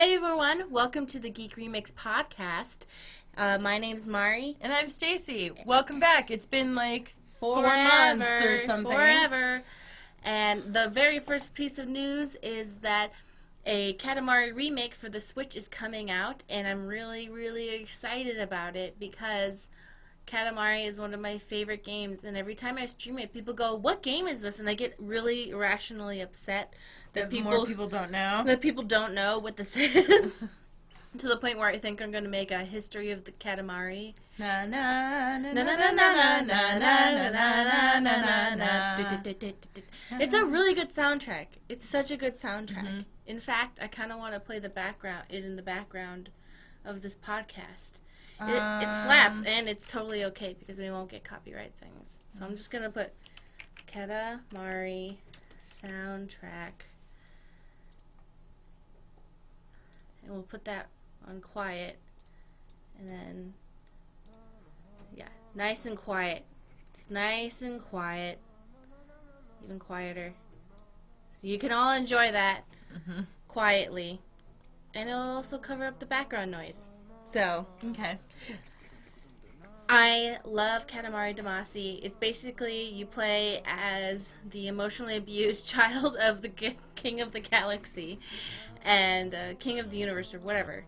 Hey everyone, welcome to the Geek Remix podcast. My name's Mari. And I'm Stacy. Welcome back. It's been like 4 months or something. Forever. And the very first piece of news is that a Katamari remake for the Switch is coming out, and I'm really, really excited about it because Katamari is one of my favorite games, and every time I stream it, people go, "What game is this?" And I get really irrationally upset that more people don't know. That people don't know what this is. To the point where I think I'm going to make a history of the Katamari. Na na na na na na na na na na na. It's a really good soundtrack. It's such a good soundtrack. Mm-hmm. In fact, I kind of want to play it in the background of this podcast. It slaps, and it's totally okay because we won't get copyright things. So I'm just going to put Katamari soundtrack. And we'll put that on quiet. And then, yeah, nice and quiet. It's nice and quiet. Even quieter. So you can all enjoy that quietly. And it'll also cover up the background noise. So, okay. I love Katamari Damacy. It's basically you play as the emotionally abused child of the king of the galaxy and king of the universe or whatever.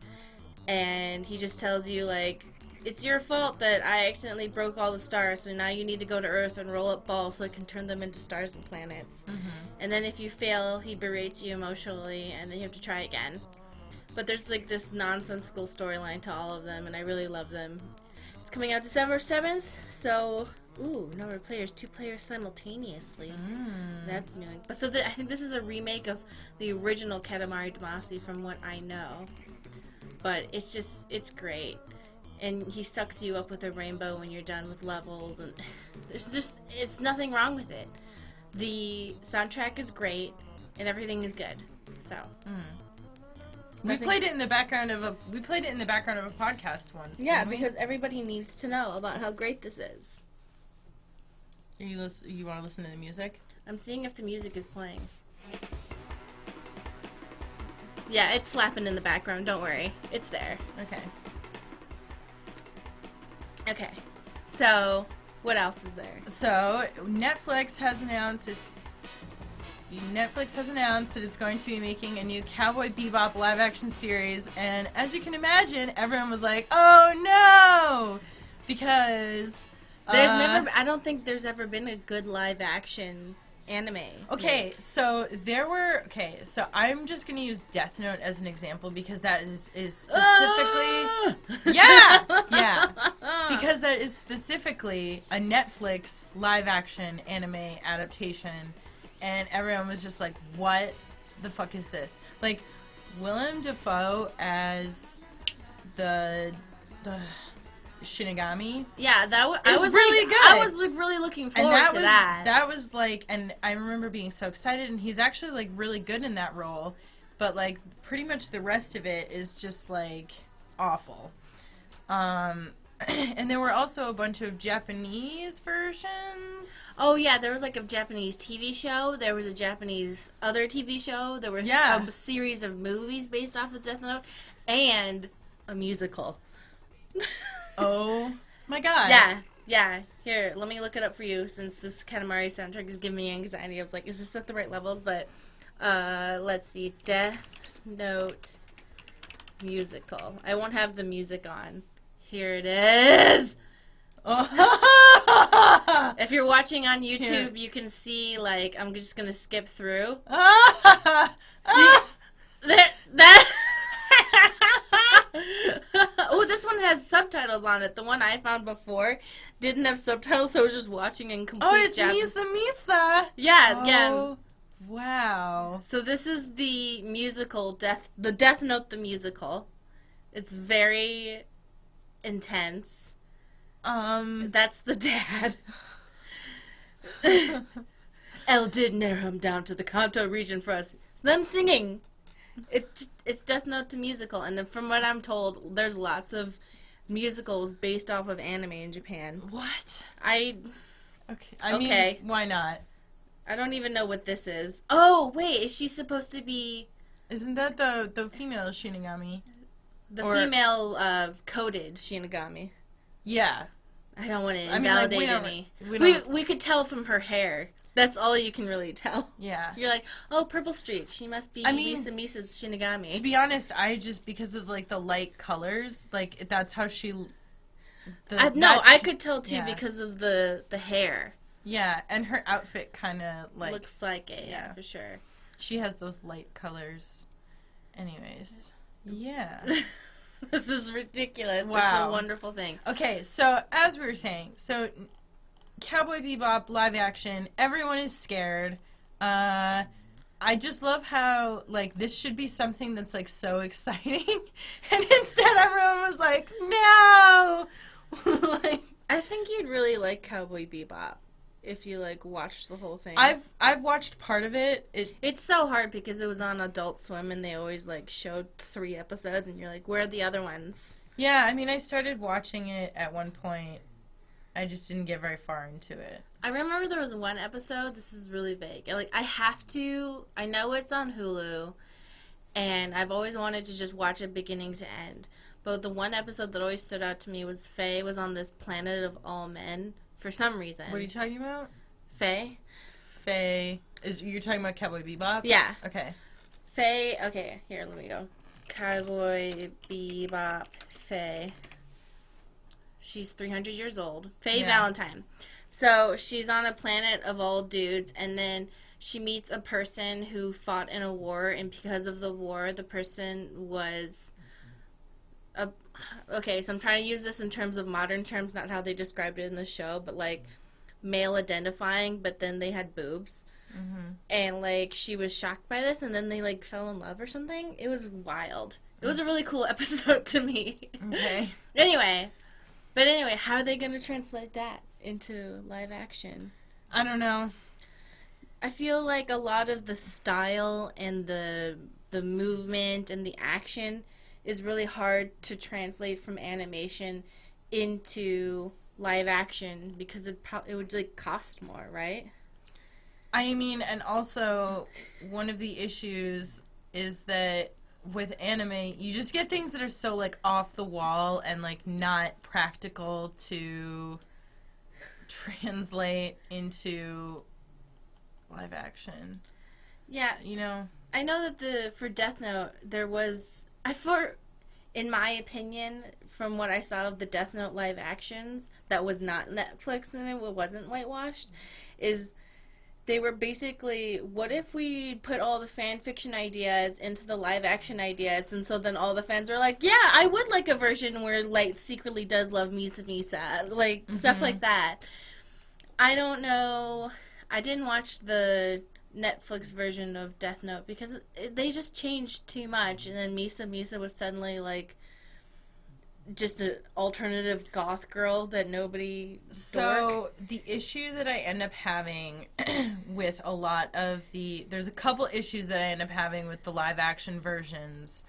And he just tells you, like, it's your fault that I accidentally broke all the stars, so now you need to go to Earth and roll up balls so it can turn them into stars and planets. Mm-hmm. And then if you fail, he berates you emotionally, and then you have to try again. But there's, like, this nonsensical storyline to all of them, and I really love them. It's coming out December 7th, so, number of players, 2 players simultaneously. That's new. But so I think this is a remake of the original Katamari Damacy from what I know. But it's great. And he sucks you up with a rainbow when you're done with levels, and it's nothing wrong with it. The soundtrack is great, and everything is good. So. We played it in the background of a podcast once. Yeah, because everybody needs to know about how great this is. You want to listen to the music? I'm seeing if the music is playing. Yeah, it's slapping in the background. Don't worry, it's there. Okay. So, what else is there? So, Netflix has announced that it's going to be making a new Cowboy Bebop live-action series, and as you can imagine, everyone was like, "Oh no!" Because I don't think there's ever been a good live-action anime. So I'm just going to use Death Note as an example because that is specifically because that is specifically a Netflix live-action anime adaptation. And everyone was just like, what the fuck is this? Like, Willem Dafoe as the Shinigami. Yeah, I was really good. I was really looking forward to that. That was like, and I remember being so excited, and he's actually like really good in that role. But like, pretty much the rest of it is just like awful. And there were also a bunch of Japanese versions. Oh, yeah, there was like a Japanese TV show. There was a Japanese other TV show. There were a series of movies based off of Death Note. And a musical. Oh, my God. Yeah. Here, let me look it up for you since this Katamari soundtrack is giving me anxiety. I was like, is this at the right levels? But, let's see. Death Note musical. I won't have the music on. Here it is. If you're watching on YouTube, you can see, like, I'm just going to skip through. See? Oh, this one has subtitles on it. The one I found before didn't have subtitles, so I was just watching in complete Japanese. Oh, it's Misa. Yeah. Wow. So this is the musical, the Death Note the musical. It's very intense. That's the dad. El did narrow him down to the Kanto region for us. Them singing. It's Death Note to musical, and from what I'm told, there's lots of musicals based off of anime in Japan. What? I mean, why not? I don't even know what this is. Oh, wait, is she supposed to be Isn't that the female Shinigami? The female coded Shinigami. Yeah. I don't want to invalidate any. We could tell from her hair. That's all you can really tell. Yeah. You're like, oh, purple streak. She must be Misa's Shinigami. To be honest, I just, because of, like, the light colors, like, that's how she... I could tell, too, because of the hair. Yeah, and her outfit kind of, like... looks like it, yeah, for sure. She has those light colors. Anyways. Yeah. This is ridiculous. Wow. It's a wonderful thing. Okay, so, as we were saying, Cowboy Bebop live action, everyone is scared. I just love how, like, this should be something that's, like, so exciting, and instead everyone was like, no! Like, I think you'd really like Cowboy Bebop if you, like, watched the whole thing. I've watched part of it. It's so hard because it was on Adult Swim, and they always, like, showed 3 episodes, and you're like, where are the other ones? Yeah, I mean, I started watching it at one point. I just didn't get very far into it. I remember there was one episode, this is really vague. I know it's on Hulu, and I've always wanted to just watch it beginning to end. But the one episode that always stood out to me was Faye was on this planet of all men for some reason. What are you talking about? Faye? You're talking about Cowboy Bebop? Yeah. Okay. Faye, okay, here, let me go. Cowboy Bebop, Faye. She's 300 years old. Faye Valentine. So she's on a planet of all dudes, and then she meets a person who fought in a war, and because of the war, the person was... Okay, so I'm trying to use this in terms of modern terms, not how they described it in the show, but, like, male identifying, but then they had boobs. Mm-hmm. And, like, she was shocked by this, and then they, like, fell in love or something. It was wild. It was a really cool episode to me. Okay. Anyway, how are they going to translate that into live action? I don't know. I feel like a lot of the style and the movement and the action is really hard to translate from animation into live action because it would, like, cost more, right? I mean, and also one of the issues is that with anime, you just get things that are so, like, off the wall and, like, not practical to translate into live action. Yeah. You know? I know that for Death Note, there was... in my opinion, from what I saw of the Death Note live actions, that was not Netflix and it wasn't whitewashed, is they were basically, what if we put all the fan fiction ideas into the live action ideas, and so then all the fans were like, yeah, I would like a version where Light secretly does love Misa, like, stuff like that. I don't know. I didn't watch the Netflix version of Death Note because they just changed too much, and then Misa was suddenly, like, just an alternative goth girl that nobody... So, the issue that I end up having with a lot of there's a couple issues that I end up having with the live action versions,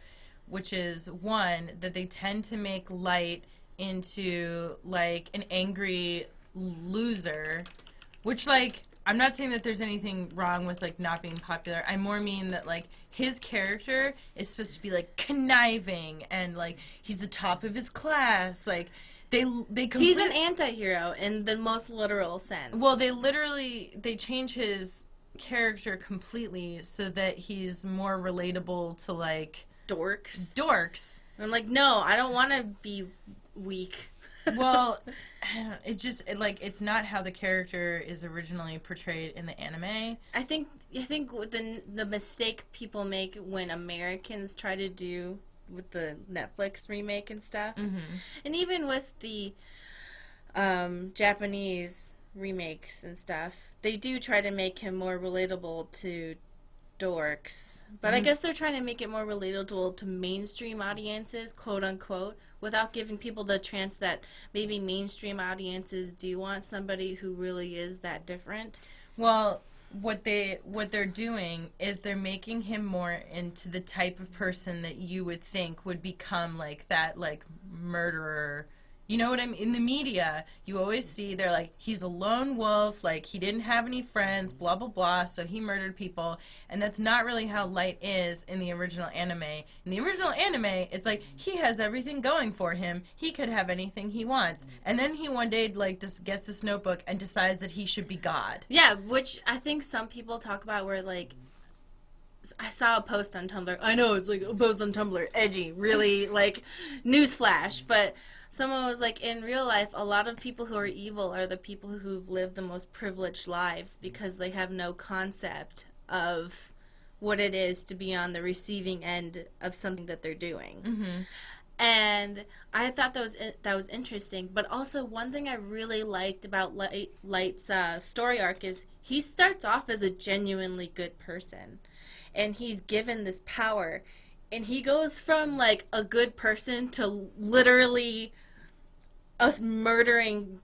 which is, one, that they tend to make Light into, like, an angry loser, which, like... I'm not saying that there's anything wrong with, like, not being popular. I more mean that, like, his character is supposed to be, like, conniving and, like, he's the top of his class. Like, He's an anti-hero in the most literal sense. Well, they change his character completely so that he's more relatable to, like... Dorks. And I'm like, no, I don't want to be weak. Well, it's not how the character is originally portrayed in the anime. I think the mistake people make when Americans try to do with the Netflix remake and stuff, and even with the Japanese remakes and stuff, they do try to make him more relatable to dorks. But I guess they're trying to make it more relatable to mainstream audiences, quote unquote, without giving people the chance that maybe mainstream audiences do want somebody who really is that different. Well, what they're doing is they're making him more into the type of person that you would think would become, like, that, like, murderer You know what I mean? In the media, you always see they're like, he's a lone wolf, like, he didn't have any friends, blah, blah, blah, so he murdered people. And that's not really how Light is in the original anime. In the original anime, it's like, he has everything going for him. He could have anything he wants. And then he one day, like, just gets this notebook and decides that he should be God. Yeah, which I think some people talk about where, like, I saw a post on Tumblr. I know, it's like a post on Tumblr. Edgy. Really, like, newsflash. But someone was like, in real life, a lot of people who are evil are the people who've lived the most privileged lives because they have no concept of what it is to be on the receiving end of something that they're doing. Mm-hmm. And I thought that was interesting. But also, one thing I really liked about Light's story arc is he starts off as a genuinely good person. And he's given this power. And he goes from, like, a good person to literally a murdering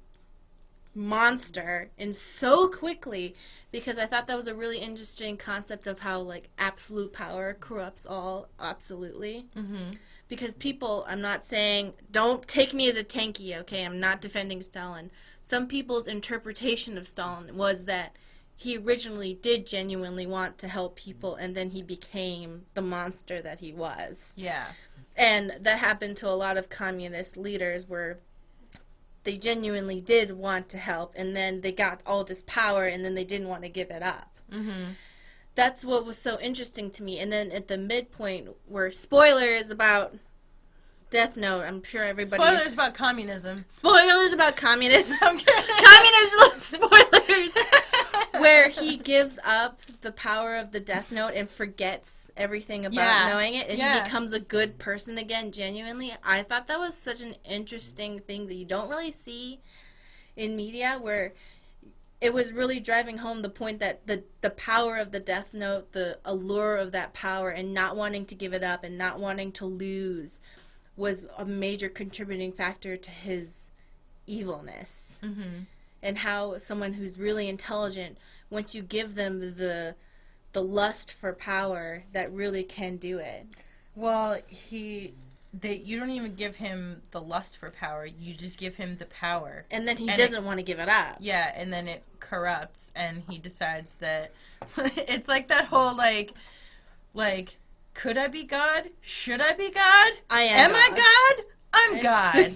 monster, and so quickly, because I thought that was a really interesting concept of how, like, absolute power corrupts all absolutely. Mm-hmm. Because people, I'm not saying, don't take me as a tanky, okay? I'm not defending Stalin. Some people's interpretation of Stalin was that he originally did genuinely want to help people, and then he became the monster that he was. Yeah. And that happened to a lot of communist leaders where they genuinely did want to help, and then they got all this power, and then they didn't want to give it up. Mm-hmm. That's what was so interesting to me. And then at the midpoint, where spoilers about Death Note, I'm sure everybody... Spoilers about communism. Spoilers about communism. I'm kidding. Communism spoilers! Where he gives up the power of the Death Note and forgets everything about knowing it, and he becomes a good person again, genuinely. I thought that was such an interesting thing that you don't really see in media, where it was really driving home the point that the power of the Death Note, the allure of that power, and not wanting to give it up and not wanting to lose was a major contributing factor to his evilness. Mm-hmm. And how someone who's really intelligent, once you give them the lust for power, that really can do it. Well, you don't even give him the lust for power. You just give him the power. And then he doesn't want to give it up. Yeah, and then it corrupts, and he decides that... It's like that whole, like, could I be God? Should I be God? Am I God? I'm God.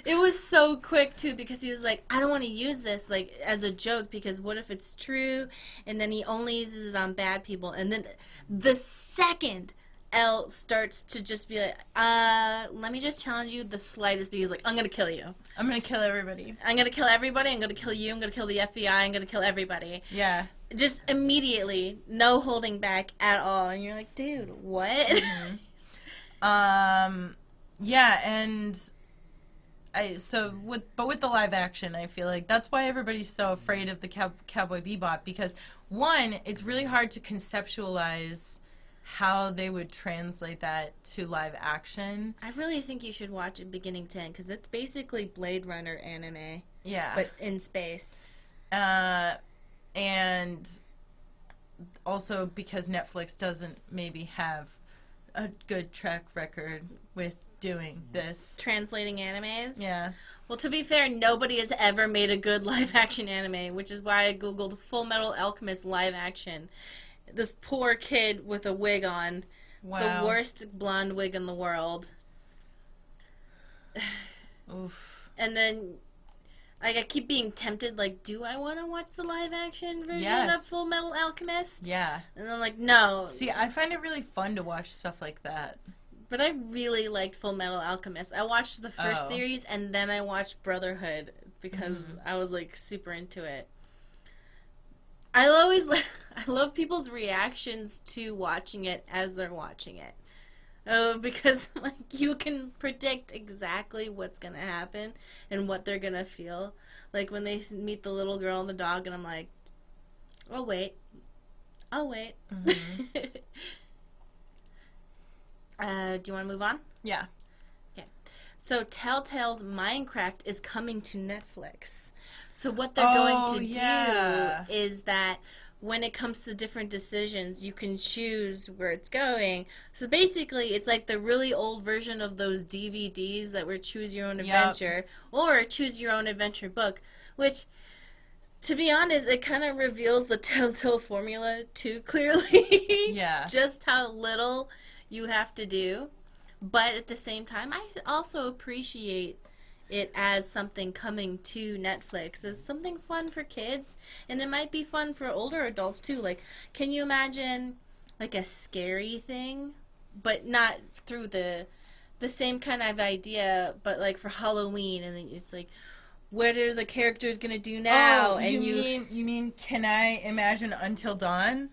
It was so quick, too, because he was like, I don't want to use this, like, as a joke, because what if it's true? And then he only uses it on bad people. And then the second L starts to just be like, let me just challenge you the slightest, because, like, I'm going to kill you. I'm going to kill everybody. I'm going to kill everybody. I'm going to kill you. I'm going to kill the FBI. I'm going to kill everybody. Yeah. Just immediately, no holding back at all. And you're like, dude, what? Mm-hmm. Yeah, and... with the live action, I feel like that's why everybody's so afraid of the Cowboy Bebop, because one, it's really hard to conceptualize how they would translate that to live action. I really think you should watch it beginning to end, because it's basically Blade Runner anime. Yeah. But in space. And also because Netflix doesn't maybe have a good track record with doing this. Translating animes? Yeah. Well, to be fair, nobody has ever made a good live-action anime, which is why I googled Full Metal Alchemist live-action. This poor kid with a wig on. Wow. The worst blonde wig in the world. Oof. And then, like, I keep being tempted, like, do I want to watch the live-action version of Full Metal Alchemist? Yeah. And I'm like, no. See, I find it really fun to watch stuff like that. But I really liked Full Metal Alchemist. I watched the first series, and then I watched Brotherhood, because I was, like, super into it. I love people's reactions to watching it as they're watching it. Because, like, you can predict exactly what's gonna happen and what they're gonna feel. Like, when they meet the little girl and the dog, and I'm like, I'll wait. Mm-hmm. Do you want to move on? Yeah. Okay. So Telltale's Minecraft is coming to Netflix. So what they're going to do is that when it comes to different decisions, you can choose where it's going. So basically, it's like the really old version of those DVDs that were Choose Your Own Adventure or Choose Your Own Adventure book, which, to be honest, it kind of reveals the Telltale formula too clearly. Yeah. Just how little you have to do. But at the same time, I also appreciate it as something coming to Netflix, as something fun for kids, and it might be fun for older adults too. Like, can you imagine like a scary thing, but not through the same kind of idea, but like for Halloween, and then it's like, what are the characters gonna do now? Oh, and you mean can I imagine Until Dawn?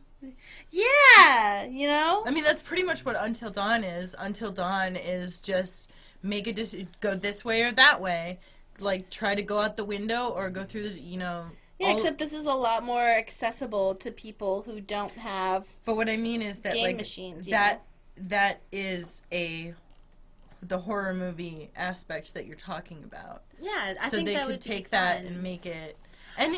Yeah, you know? I mean, that's pretty much what Until Dawn is. Until Dawn is just make a go this way or that way. Like, try to go out the window or go through the, Yeah, except this is a lot more accessible to people who don't have But what I mean is that, game like, machines. that is the horror movie aspect that you're talking about. Yeah, I so think they that could would take be that fun. and make it... And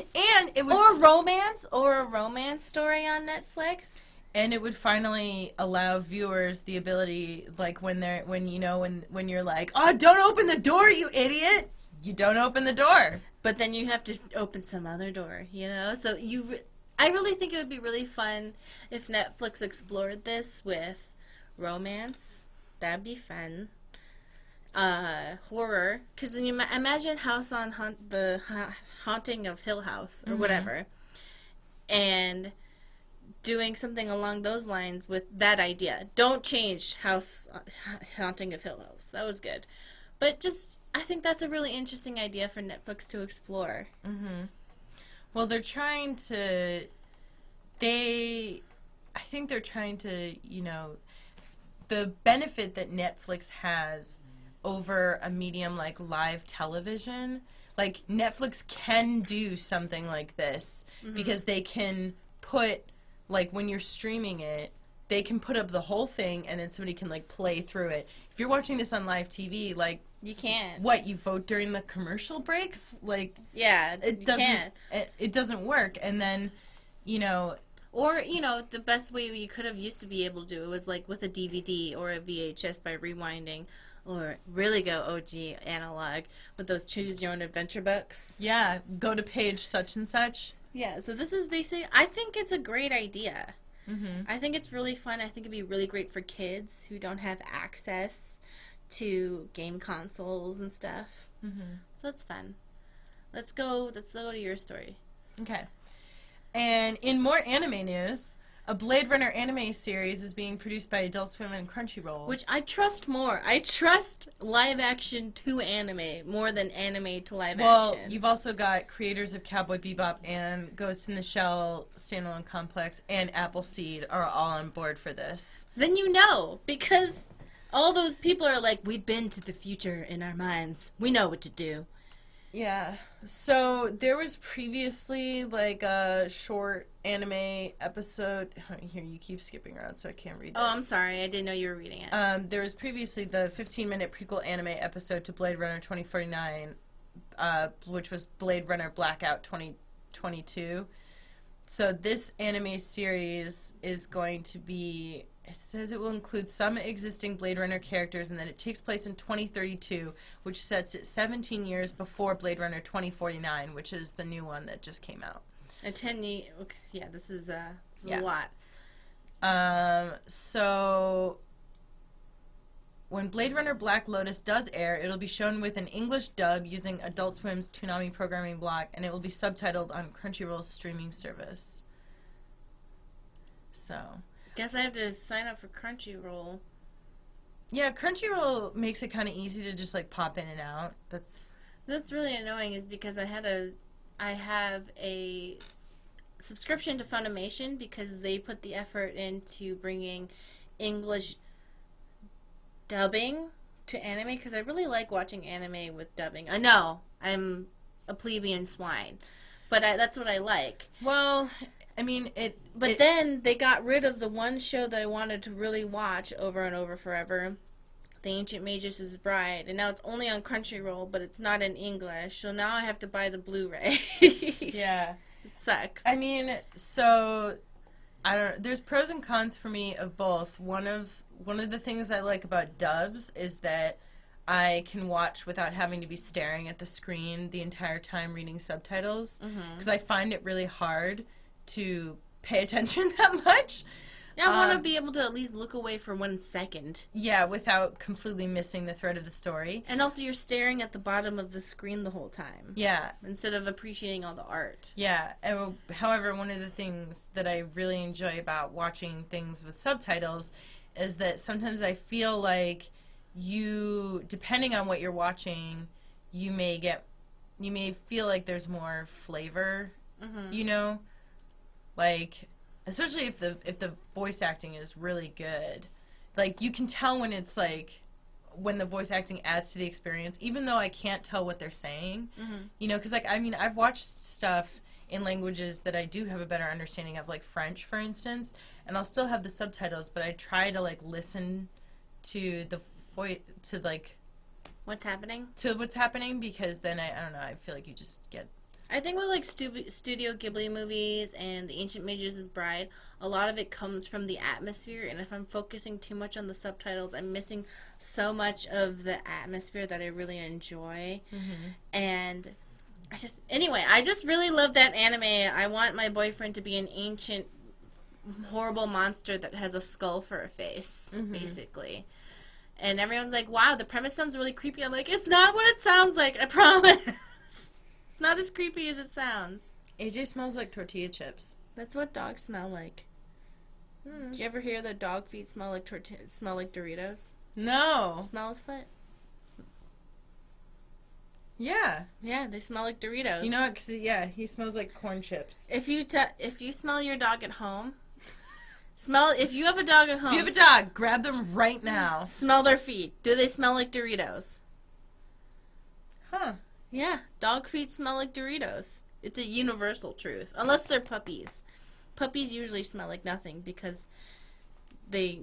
it would... Or a romance story on Netflix. And it would finally allow viewers the ability, like, when you're like, oh, don't open the door, you idiot! You don't open the door. But then you have to open some other door, So I really think it would be really fun if Netflix explored this with romance. That'd be fun. Horror, because then you imagine House on the Haunting of Hill House or whatever, and doing something along those lines with that idea. Don't change Haunting of Hill House. That was good, but I think that's a really interesting idea for Netflix to explore. Mm-hmm. Well, they're trying to. I think they're trying to. The benefit that Netflix has over a medium like live television, like Netflix can do something like this because they can put, like, when you're streaming it, they can put up the whole thing and then somebody can, like, play through it. If you're watching this on live TV, like, you can't. What, you vote during the commercial breaks? Like, yeah, it doesn't. It doesn't work. And then, Or, the best way you could have used to be able to do it was, like, with a DVD or a VHS by rewinding, or really go OG analog with those Choose Your Own Adventure books. Yeah, go to page such and such. Yeah, so this is basically, I think it's a great idea. Mm-hmm. I think it's really fun. I think it'd be really great for kids who don't have access to game consoles and stuff. Mm-hmm. So that's fun. Let's go to your story. Okay. And in more anime news, a Blade Runner anime series is being produced by Adult Swim and Crunchyroll. Which I trust more. I trust live action to anime more than anime to live action. Well, you've also got creators of Cowboy Bebop and Ghost in the Shell Standalone Complex and Appleseed are all on board for this. Then because all those people are like, we've been to the future in our minds. We know what to do. Yeah. So there was previously like a short anime episode. Here, you keep skipping around, so I can't read it. Oh, I'm sorry. I didn't know you were reading it. There was previously the 15-minute prequel anime episode to Blade Runner 2049, which was Blade Runner Blackout 2022. So this anime series is going to be... It says it will include some existing Blade Runner characters and that it takes place in 2032, which sets it 17 years before Blade Runner 2049, which is the new one that just came out. A 10 year... Okay, yeah, this is a lot. So when Blade Runner Black Lotus does air, it'll be shown with an English dub using Adult Swim's Toonami programming block, and it will be subtitled on Crunchyroll's streaming service. So... Guess I have to sign up for Crunchyroll. Yeah, Crunchyroll makes it kind of easy to just like pop in and out. That's really annoying is because I have a subscription to Funimation because they put the effort into bringing English dubbing to anime because I really like watching anime with dubbing. I know I'm a plebeian swine, but that's what I like. Well, I mean, But then they got rid of the one show that I wanted to really watch over and over forever, The Ancient Magus' Bride, and now it's only on Crunchyroll, but it's not in English, so now I have to buy the Blu-ray. Yeah. sucks. I mean, so I don't. There's pros and cons for me of both. One of the things I like about dubs is that I can watch without having to be staring at the screen the entire time reading subtitles, because I find it really hard to pay attention that much. Yeah, I want to be able to at least look away for 1 second. Yeah, without completely missing the thread of the story. And also you're staring at the bottom of the screen the whole time. Yeah. Instead of appreciating all the art. Yeah. However, one of the things that I really enjoy about watching things with subtitles is that sometimes I feel like depending on what you're watching, you may feel like there's more flavor, you know? Like, especially if the voice acting is really good. Like, you can tell when it's like, when the voice acting adds to the experience, even though I can't tell what they're saying. You know, because, like, I mean, I've watched stuff in languages that I do have a better understanding of, like French, for instance, and I'll still have the subtitles, but I try to, like, listen to the voice, to, like... What's happening? To what's happening, because then, I don't know, I feel like you just get... I think with, like, Studio Ghibli movies and The Ancient Magus' Bride, a lot of it comes from the atmosphere, and if I'm focusing too much on the subtitles, I'm missing so much of the atmosphere that I really enjoy. And I just really love that anime. I want my boyfriend to be an ancient, horrible monster that has a skull for a face, basically. And everyone's like, wow, the premise sounds really creepy. I'm like, it's not what it sounds like, I promise. It's not as creepy as it sounds. AJ smells like tortilla chips. That's what dogs smell like. Did you ever hear that dog feet smell like Doritos? No. Smell his foot? Yeah. Yeah, they smell like Doritos. You know what? 'Cause he smells like corn chips. If you smell your dog at home, if you have a dog at home. If you have a dog, grab them right now. Smell their feet. Do they smell like Doritos? Huh. Yeah, dog feet smell like Doritos. It's a universal truth. Unless they're puppies. Puppies usually smell like nothing because they,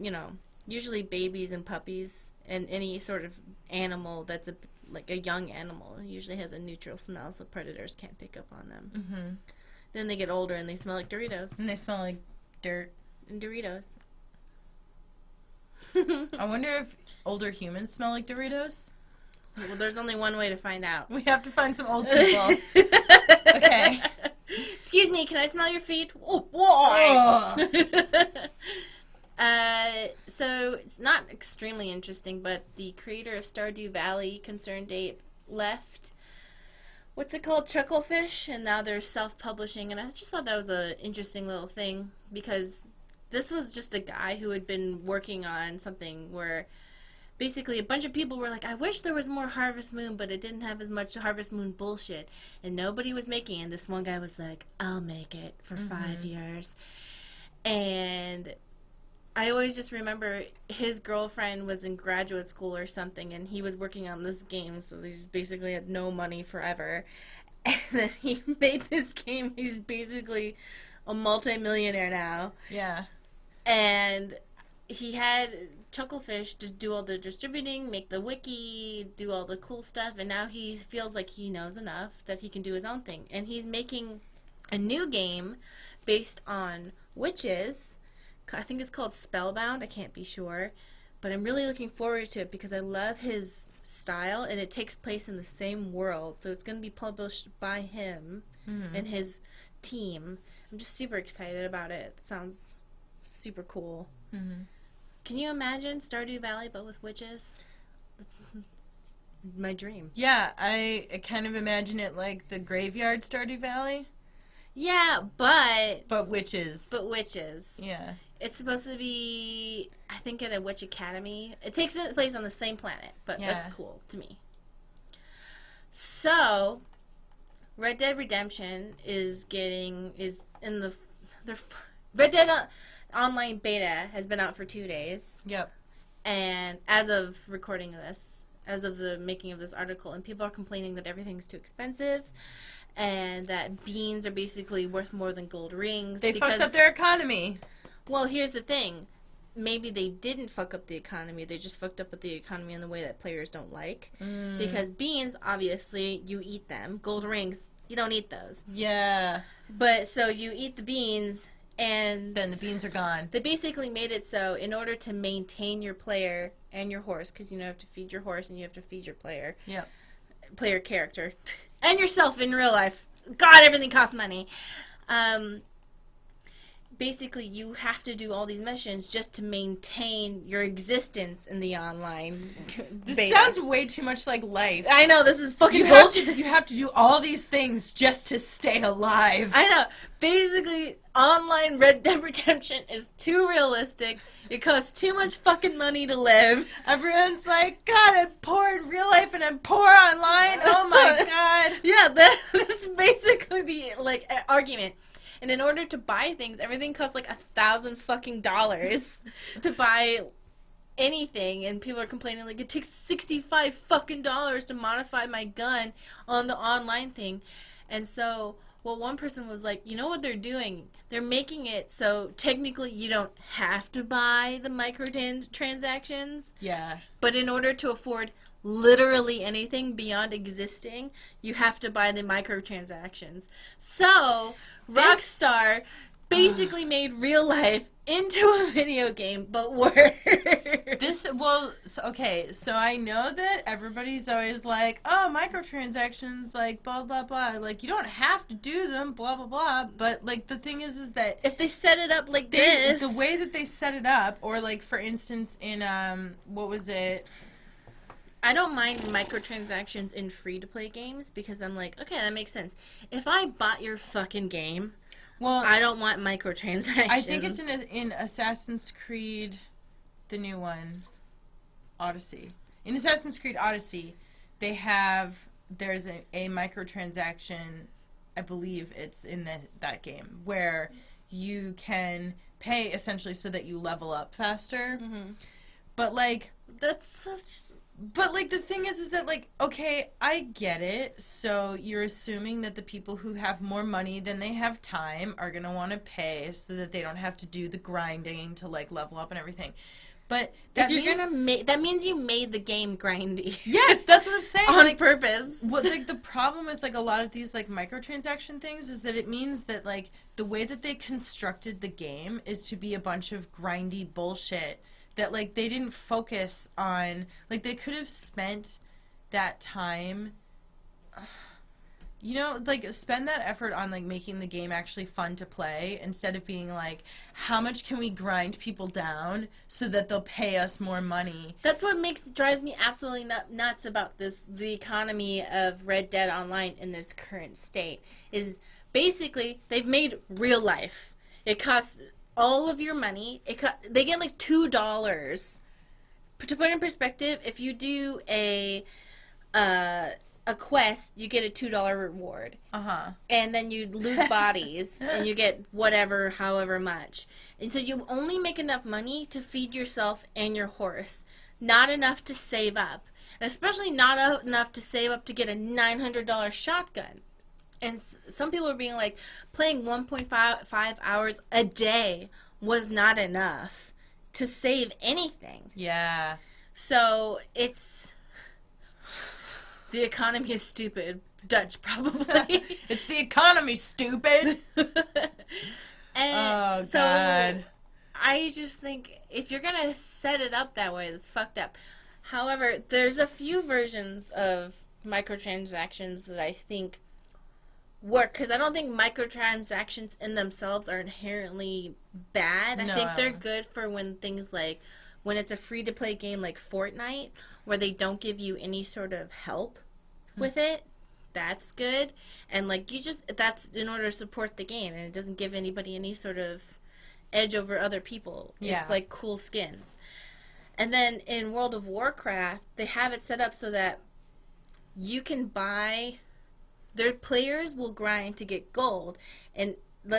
usually babies and puppies and any sort of animal that's like a young animal usually has a neutral smell so predators can't pick up on them. Then they get older and they smell like Doritos. And they smell like dirt. And Doritos. I wonder if older humans smell like Doritos. Well, there's only one way to find out. We have to find some old people. Okay. Excuse me, can I smell your feet? Oh, why? So it's not extremely interesting, but the creator of Stardew Valley, Concerned Ape, left. What's it called? Chucklefish, and now they're self-publishing, and I just thought that was an interesting little thing because this was just a guy who had been working on something where basically a bunch of people were like, I wish there was more Harvest Moon, but it didn't have as much Harvest Moon bullshit, and nobody was making it. And this one guy was like, I'll make it for 5 years. And I always just remember his girlfriend was in graduate school or something, and he was working on this game, so he just basically had no money forever. And then he made this game. He's basically a multi-millionaire now. Yeah. And he had Chucklefish to do all the distributing, make the wiki, do all the cool stuff, and now he feels like he knows enough that he can do his own thing. And he's making a new game based on witches. I think it's called Spellbound. I can't be sure. But I'm really looking forward to it because I love his style, and it takes place in the same world. So it's going to be published by him and his team. I'm just super excited about it. It sounds super cool. Can you imagine Stardew Valley but with witches? That's my dream. Yeah, I kind of imagine it like the graveyard Stardew Valley. Yeah, but witches. But witches. Yeah. It's supposed to be, I think, at a witch academy. It takes place on the same planet, but that's cool to me. So, Red Dead Redemption is in the Red Dead Online beta has been out for 2 days. Yep. And as of recording this, as of the making of this article, and people are complaining that everything's too expensive and that beans are basically worth more than gold rings. They fucked up their economy. Well, here's the thing. Maybe they didn't fuck up the economy. They just fucked up with the economy in the way that players don't like. Because beans, obviously, you eat them. Gold rings, You don't eat those. Yeah. But so you eat the beans, and Then the beans are gone. they basically made it so in order to maintain your player and your horse, because you have to feed your horse and you have to feed your player. Yep. Player character. And yourself in real life. God, everything costs money. Basically, you have to do all these missions just to maintain your existence in the online This beta. sounds way too much like life. I know, this is fucking You bullshit. have to do all these things just to stay alive. I know. Basically, online Red Dead Redemption is too realistic. It costs too much fucking money to live. Everyone's like, God, I'm poor in real life and I'm poor online. Oh my God. Yeah, that's basically the argument. And in order to buy things, everything costs like $1,000 fucking dollars to buy anything, and people are complaining like it takes $65 fucking dollars to modify my gun on the online thing. And so, well, one person was like, you know what they're doing? They're making it so technically you don't have to buy the microtransactions. Yeah. But in order to afford literally anything beyond existing, you have to buy the microtransactions. So, Rockstar basically made real life into a video game, but worse. So I know that everybody's always like, oh, microtransactions, like, blah, blah, blah. Like, you don't have to do them, blah, blah, blah. But, like, the thing is that If they set it up like this... the way that they set it up, or, like, for instance, in, what was it? I don't mind microtransactions in free-to-play games because I'm like, okay, that makes sense. If I bought your fucking game, Well, I don't want microtransactions. I think it's in Assassin's Creed, the new one, Odyssey. In Assassin's Creed Odyssey, there's a microtransaction, I believe it's in that game, where you can pay essentially so that you level up faster. Mm-hmm. But, like... That's such... But, like, the thing is that, like, okay, I get it. So you're assuming that the people who have more money than they have time are going to want to pay so that they don't have to do the grinding to, like, level up and everything. But that that means you made the game grindy. Yes, that's what I'm saying. On purpose. What, like, the problem with, like, a lot of these, like, microtransaction things is that it means that, like, the way that they constructed the game is to be a bunch of grindy bullshit that, like, they didn't focus on, like, they could have spent that time, like, spend that effort on, like, making the game actually fun to play instead of being like, how much can we grind people down so that they'll pay us more money? That's what drives me absolutely nuts about the economy of Red Dead Online in its current state, is basically they've made real life. It costs... all of your money, they get like $2. To put in perspective, if you do a quest, you get a $2 reward. And then you loot bodies, and you get whatever, however much. And so you only make enough money to feed yourself and your horse. Not enough to save up. Especially not enough to save up to get a $900 shotgun. And some people are being like, playing 1.5 hours a day was not enough to save anything. Yeah. So it's... the economy is stupid. Dutch, probably. It's the economy, stupid! And oh, God. I just think if you're going to set it up that way, that's fucked up. However, there's a few versions of microtransactions that I think work, because I don't think microtransactions in themselves are inherently bad. No. I think they're good for when things like, when it's a free-to-play game like Fortnite, where they don't give you any sort of help with it. That's good. And, like, that's in order to support the game, and it doesn't give anybody any sort of edge over other people. Yeah. It's, like, cool skins. And then in World of Warcraft, they have it set up so that you can buy... their players will grind to get gold, and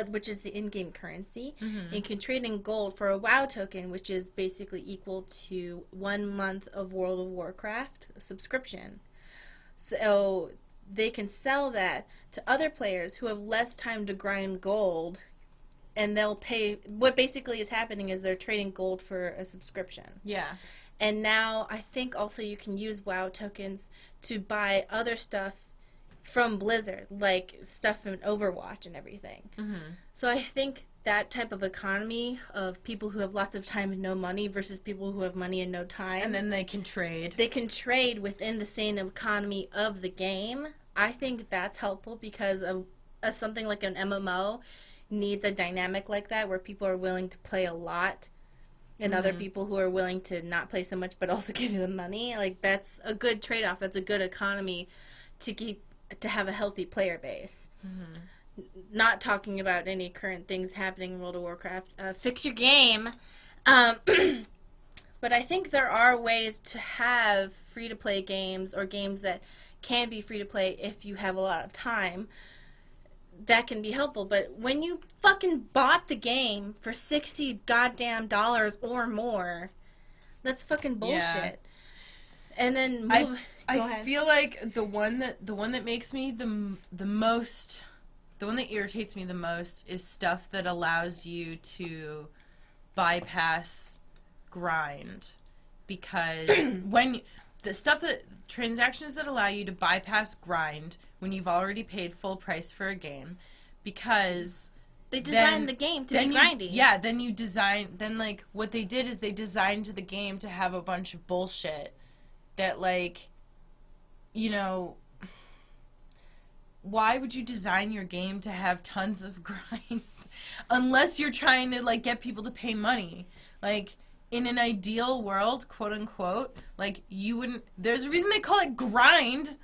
which is the in-game currency, and can trade in gold for a WoW token, which is basically equal to 1 month of World of Warcraft subscription. So they can sell that to other players who have less time to grind gold, and they'll pay... what basically is happening is they're trading gold for a subscription. Yeah. And now I think also you can use WoW tokens to buy other stuff from Blizzard, like stuff from Overwatch and everything. So I think that type of economy of people who have lots of time and no money versus people who have money and no time. And then they can trade. They can trade within the same economy of the game. I think that's helpful because of something like an MMO needs a dynamic like that where people are willing to play a lot and other people who are willing to not play so much but also give you the money. Like, that's a good trade-off. That's a good economy to have a healthy player base. Not talking about any current things happening in World of Warcraft. Fix your game. But I think there are ways to have free-to-play games or games that can be free-to-play if you have a lot of time. That can be helpful. But when you fucking bought the game for $60 goddamn dollars or more, that's fucking bullshit. Yeah. And then I feel like the one that makes me the most, the one that irritates me the most is stuff that allows you to bypass grind, because when the stuff that transactions that allow you to bypass grind when you've already paid full price for a game, because they designed the game to be grindy. Then like what they did is they designed the game to have a bunch of bullshit that, like, you know, why would you design your game to have tons of grind unless you're trying to, like, get people to pay money? Like, in an ideal world, quote unquote, like, you wouldn't, there's a reason they call it grind.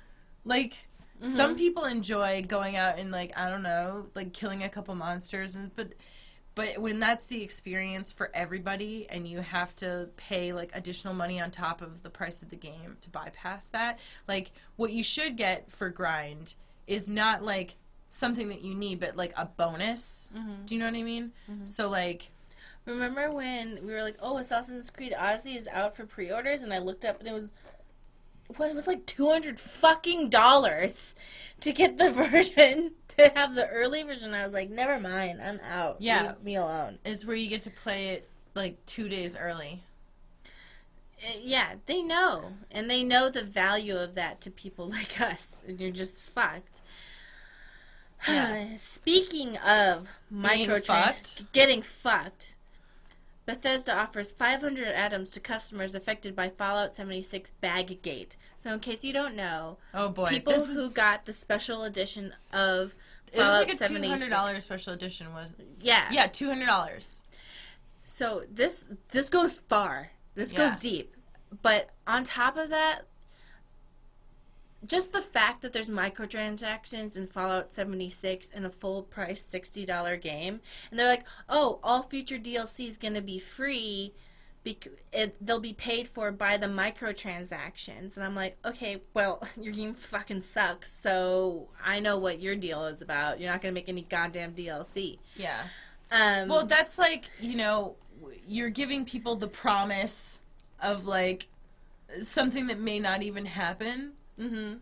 Like, some people enjoy going out and, like, I don't know, like, killing a couple monsters, but when that's the experience for everybody and you have to pay, like, additional money on top of the price of the game to bypass that, like, what you should get for grind is not, like, something that you need, but, like, a bonus. Do you know what I mean? So, like, remember when we were like, oh, Assassin's Creed Odyssey is out for pre-orders, and I looked up and it was like $200 fucking dollars to get the version, to have the early version. I was like, never mind, I'm out. Yeah. Leave me alone. It's where you get to play it, like, 2 days early. Yeah, they know. And they know the value of that to people like us. And you're just fucked. Yeah. Speaking of getting fucked, Bethesda offers 500 items to customers affected by Fallout 76 Baggate. So in case you don't know, oh boy, people who got the special edition of Fallout 76. It was like a $200 special edition, wasn't it? Yeah. Yeah, $200. So this goes far. This goes deep. But on top of that, just the fact that there's microtransactions in Fallout 76 in a full-price $60 game, and they're like, oh, all future DLC is going to be free, they'll be paid for by the microtransactions. And I'm like, okay, well, your game fucking sucks, so I know what your deal is about. You're not going to make any goddamn DLC. Yeah. Well, that's like, you know, you're giving people the promise of, like, something that may not even happen.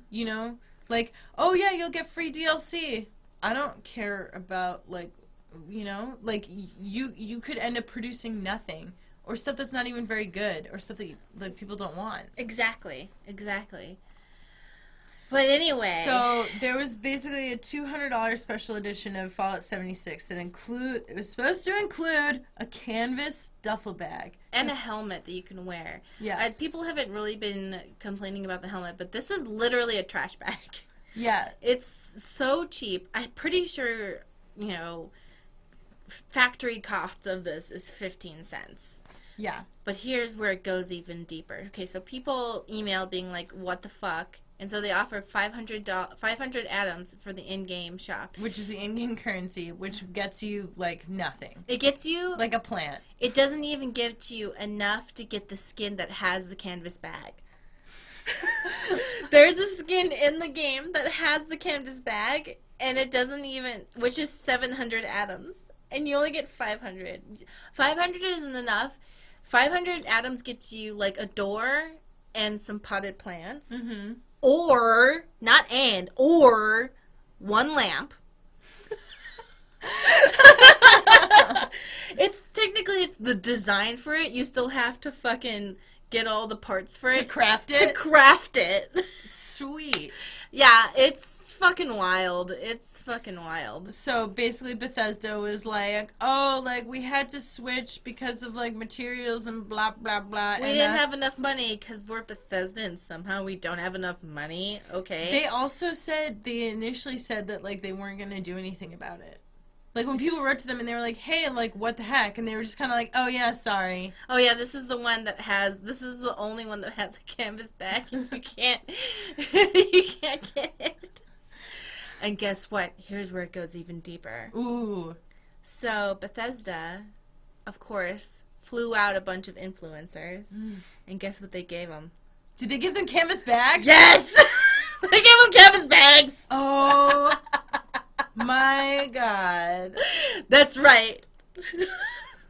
You know? Like, oh yeah, you'll get free DLC. I don't care about, like, you know? Like, you could end up producing nothing. Or stuff that's not even very good. Or stuff that people don't want. Exactly. But anyway. So, there was basically a $200 special edition of Fallout 76 that it was supposed to include a canvas duffel bag. And a helmet that you can wear. Yes. People haven't really been complaining about the helmet, but this is literally a trash bag. Yeah. It's so cheap. I'm pretty sure, you know, factory cost of this is 15 cents. Yeah. But here's where it goes even deeper. Okay, so people email being like, what the fuck? And so they offer 500 atoms for the in-game shop. Which is the in-game currency, which gets you, like, nothing. It gets you... like a plant. It doesn't even get you enough to get the skin that has the canvas bag. There's a skin in the game that has the canvas bag, and it doesn't even... which is 700 atoms. And you only get 500. 500 isn't enough. 500 atoms gets you, like, a door and some potted plants. Or, or one lamp. It's the design for it. You still have to fucking get all the parts for it. To craft it? To craft it. Sweet. Yeah, it's fucking wild. It's fucking wild. So basically Bethesda was like, oh, like we had to switch because of like materials and blah blah blah. We didn't have enough money because we're Bethesda and somehow we don't have enough money. Okay. They also said, they initially said that like they weren't going to do anything about it. Like when people wrote to them and they were like, hey, like what the heck? And they were just kind of like, oh yeah, sorry. Oh yeah, this is the only one that has a canvas back and you can't get it. And guess what? Here's where it goes even deeper. Ooh. So Bethesda, of course, flew out a bunch of influencers, and guess what they gave them? Did they give them canvas bags? Yes! They gave them canvas bags! Oh my god. That's right.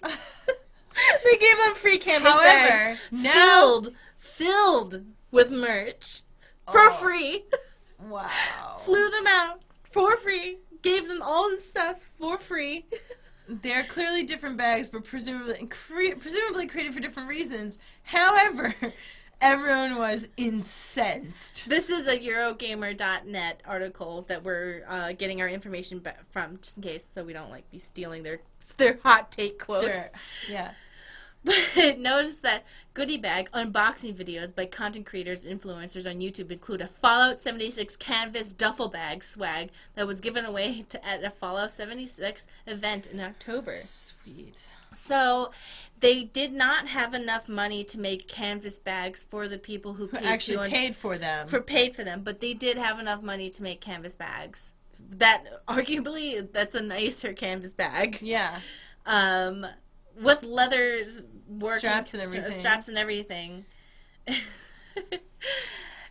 They gave them free canvas bags. Now... Filled with merch. For free. Wow. Flew them out for free. Gave them all this stuff for free. They're clearly different bags, but presumably created for different reasons. However, everyone was incensed. This is a Eurogamer.net article that we're getting our information from, just in case, so we don't like be stealing their hot take quotes. Yeah. But notice that goodie bag unboxing videos by content creators and influencers on YouTube include a Fallout 76 canvas duffel bag swag that was given away at a Fallout 76 event in October. Sweet. So they did not have enough money to make canvas bags for the people who paid for them. But they did have enough money to make canvas bags. That arguably that's a nicer canvas bag. Yeah. With leather straps and everything.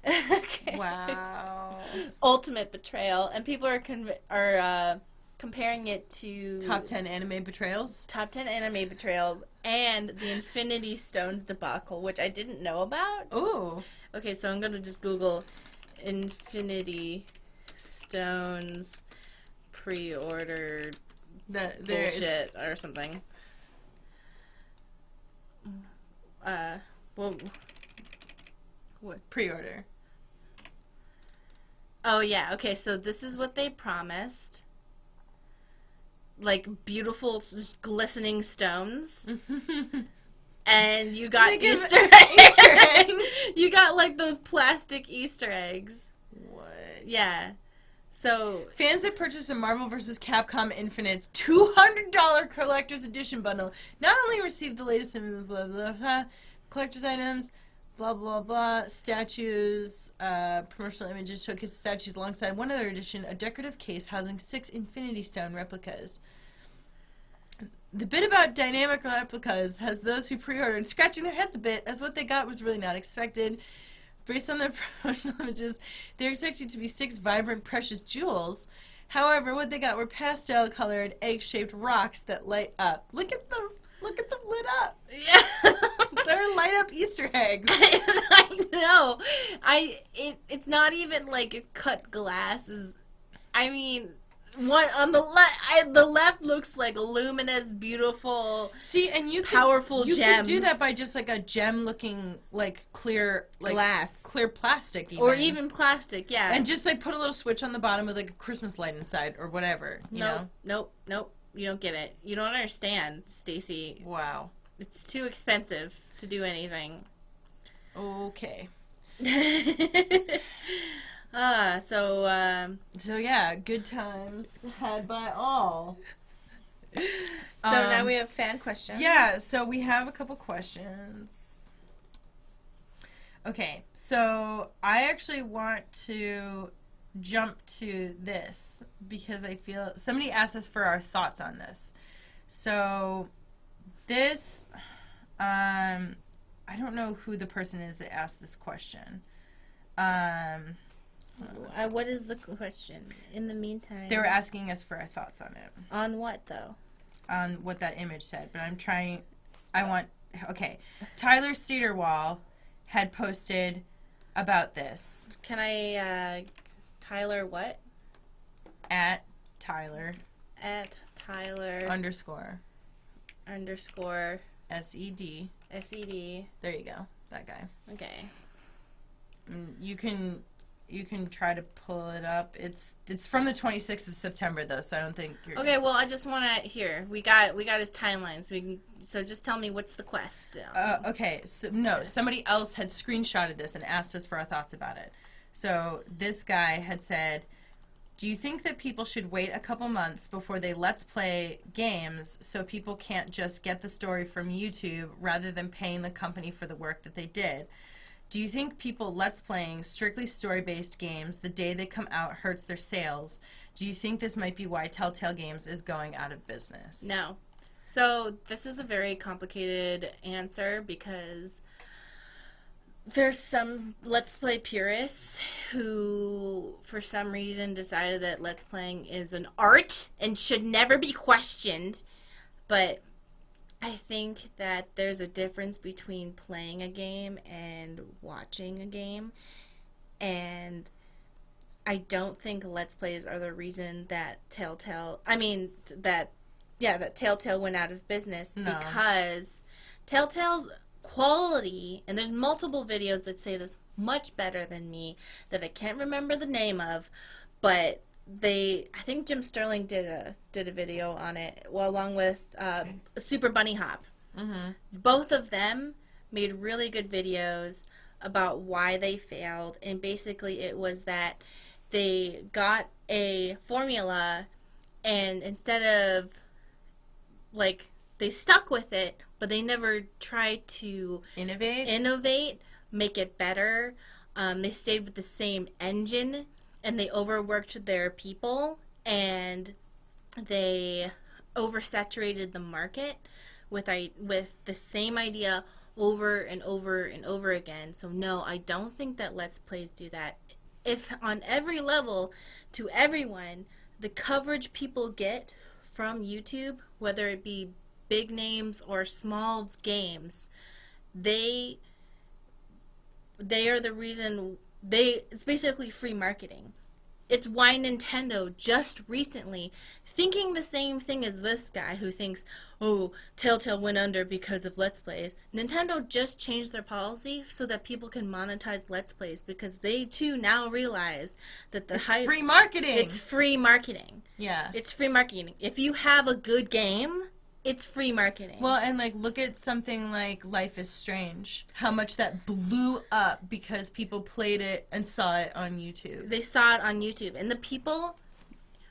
Okay. Wow. Ultimate Betrayal, and people are comparing it to Top 10 anime betrayals. Top 10 anime betrayals and the Infinity Stones debacle, which I didn't know about. Ooh. Okay, so I'm gonna just Google Infinity Stones pre-order bullshit or something. Well, what pre-order? Oh yeah, okay. So this is what they promised: like beautiful, glistening stones, and you got Easter eggs. You got like those plastic Easter eggs. What? Yeah. So fans that purchased a Marvel vs. Capcom Infinite's $200 collector's edition bundle not only received the latest in blah, blah, blah, collector's items, blah blah blah, statues, promotional images showcase statues alongside one other edition, a decorative case housing 6 Infinity Stone replicas. The bit about dynamic replicas has those who pre-ordered scratching their heads a bit, as what they got was really not expected. Based on the promotional images, they're expected to be 6 vibrant, precious jewels. However, what they got were pastel-colored, egg-shaped rocks that light up. Look at them lit up. yeah, they're light-up Easter eggs. I know. It's not even like cut glass. I mean, one on the left looks like luminous, beautiful. See, and powerful you gems. could do that by just like a gem-looking, like clear, like glass, clear plastic, or even plastic, yeah. And just like put a little switch on the bottom with like a Christmas light inside or whatever. You know? Nope. You don't get it. You don't understand, Stacy. Wow. It's too expensive to do anything. Okay. So yeah, good times had by all. So now we have fan questions. Yeah, so we have a couple questions. Okay, so I actually want to jump to this because I feel somebody asked us for our thoughts on this. So this, I don't know who the person is that asked this question. What is the question? In the meantime, they were asking us for our thoughts on it. On what though? On what that image said, but okay. Tyler Cedarwall had posted about this. Can I, Tyler what? At Tyler. Underscore. SED. SED. There you go. That guy. Okay. You can You can try to pull it up. It's from the 26th of September though, so I don't think you're Okay, well, I just want to hear. We got his timelines. So just tell me what's the quest. Okay. So no, somebody else had screenshotted this and asked us for our thoughts about it. So this guy had said, "Do you think that people should wait a couple months before they let's play games so people can't just get the story from YouTube rather than paying the company for the work that they did? Do you think people let's playing strictly story-based games the day they come out hurts their sales? Do you think this might be why Telltale Games is going out of business?" No. So this is a very complicated answer because there's some Let's Play purists who, for some reason, decided that Let's Playing is an art and should never be questioned. But I think that there's a difference between playing a game and watching a game. And I don't think Let's Plays are the reason that Telltale went out of business. No. Because Telltale's quality, and there's multiple videos that say this much better than me that I can't remember the name of, but I think Jim Sterling did a video on it, well, along with Super Bunny Hop. Mm-hmm. Both of them made really good videos about why they failed, and basically it was that they got a formula, and instead of, like, they stuck with it, but they never tried to innovate, make it better. They stayed with the same engine, and they overworked their people, and they oversaturated the market with the same idea over and over and over again. So no, I don't think that Let's Plays do that. If on every level, to everyone, the coverage people get from YouTube, whether it be big names or small games, they are the reason. It's basically free marketing. It's why Nintendo just recently, thinking the same thing as this guy who thinks, oh, Telltale went under because of Let's Plays. Nintendo just changed their policy so that people can monetize Let's Plays because they too now realize that it's free marketing. It's free marketing. Yeah. It's free marketing. If you have a good game, it's free marketing. Well, and like look at something like Life is Strange. How much that blew up because people played it and saw it on YouTube. They saw it on YouTube, and the people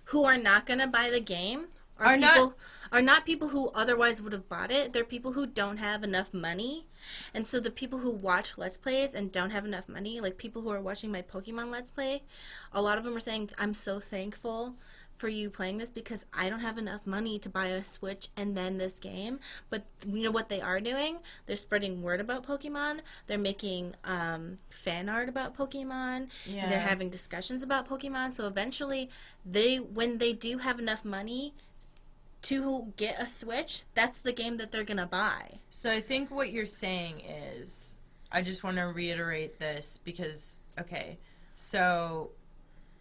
who are not going to buy the game are not people who otherwise would have bought it. They're people who don't have enough money. And so the people who watch Let's Plays and don't have enough money, like people who are watching my Pokemon Let's Play, a lot of them are saying, I'm so thankful for you playing this because I don't have enough money to buy a Switch and then this game. But you know what they are doing? They're spreading word about Pokemon. They're making fan art about Pokemon. Yeah. They're having discussions about Pokemon. So eventually, when they do have enough money to get a Switch, that's the game that they're going to buy. So I think what you're saying is, I just want to reiterate this because, okay, so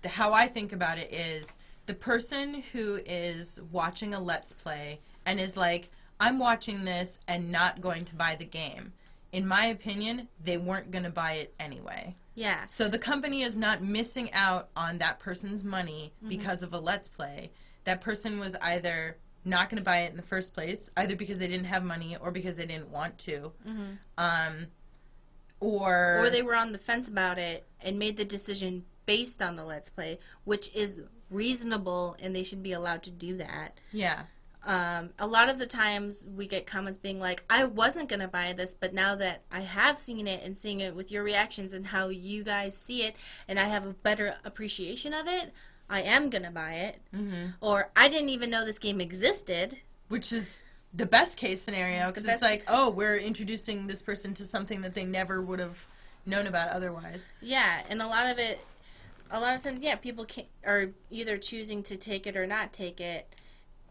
how I think about it is, the person who is watching a Let's Play and is like, I'm watching this and not going to buy the game. In my opinion, they weren't going to buy it anyway. Yeah. So the company is not missing out on that person's money because of a Let's Play. That person was either not going to buy it in the first place, either because they didn't have money or because they didn't want to. Or they were on the fence about it and made the decision based on the Let's Play, which is reasonable, and they should be allowed to do that. Yeah. A lot of the times we get comments being like, I wasn't going to buy this, but now that I have seen it and seeing it with your reactions and how you guys see it, and I have a better appreciation of it, I am going to buy it. Or, I didn't even know this game existed. Which is the best case scenario, because it's like, oh, we're introducing this person to something that they never would have known about otherwise. Yeah, and a lot of times, yeah, people are either choosing to take it or not take it,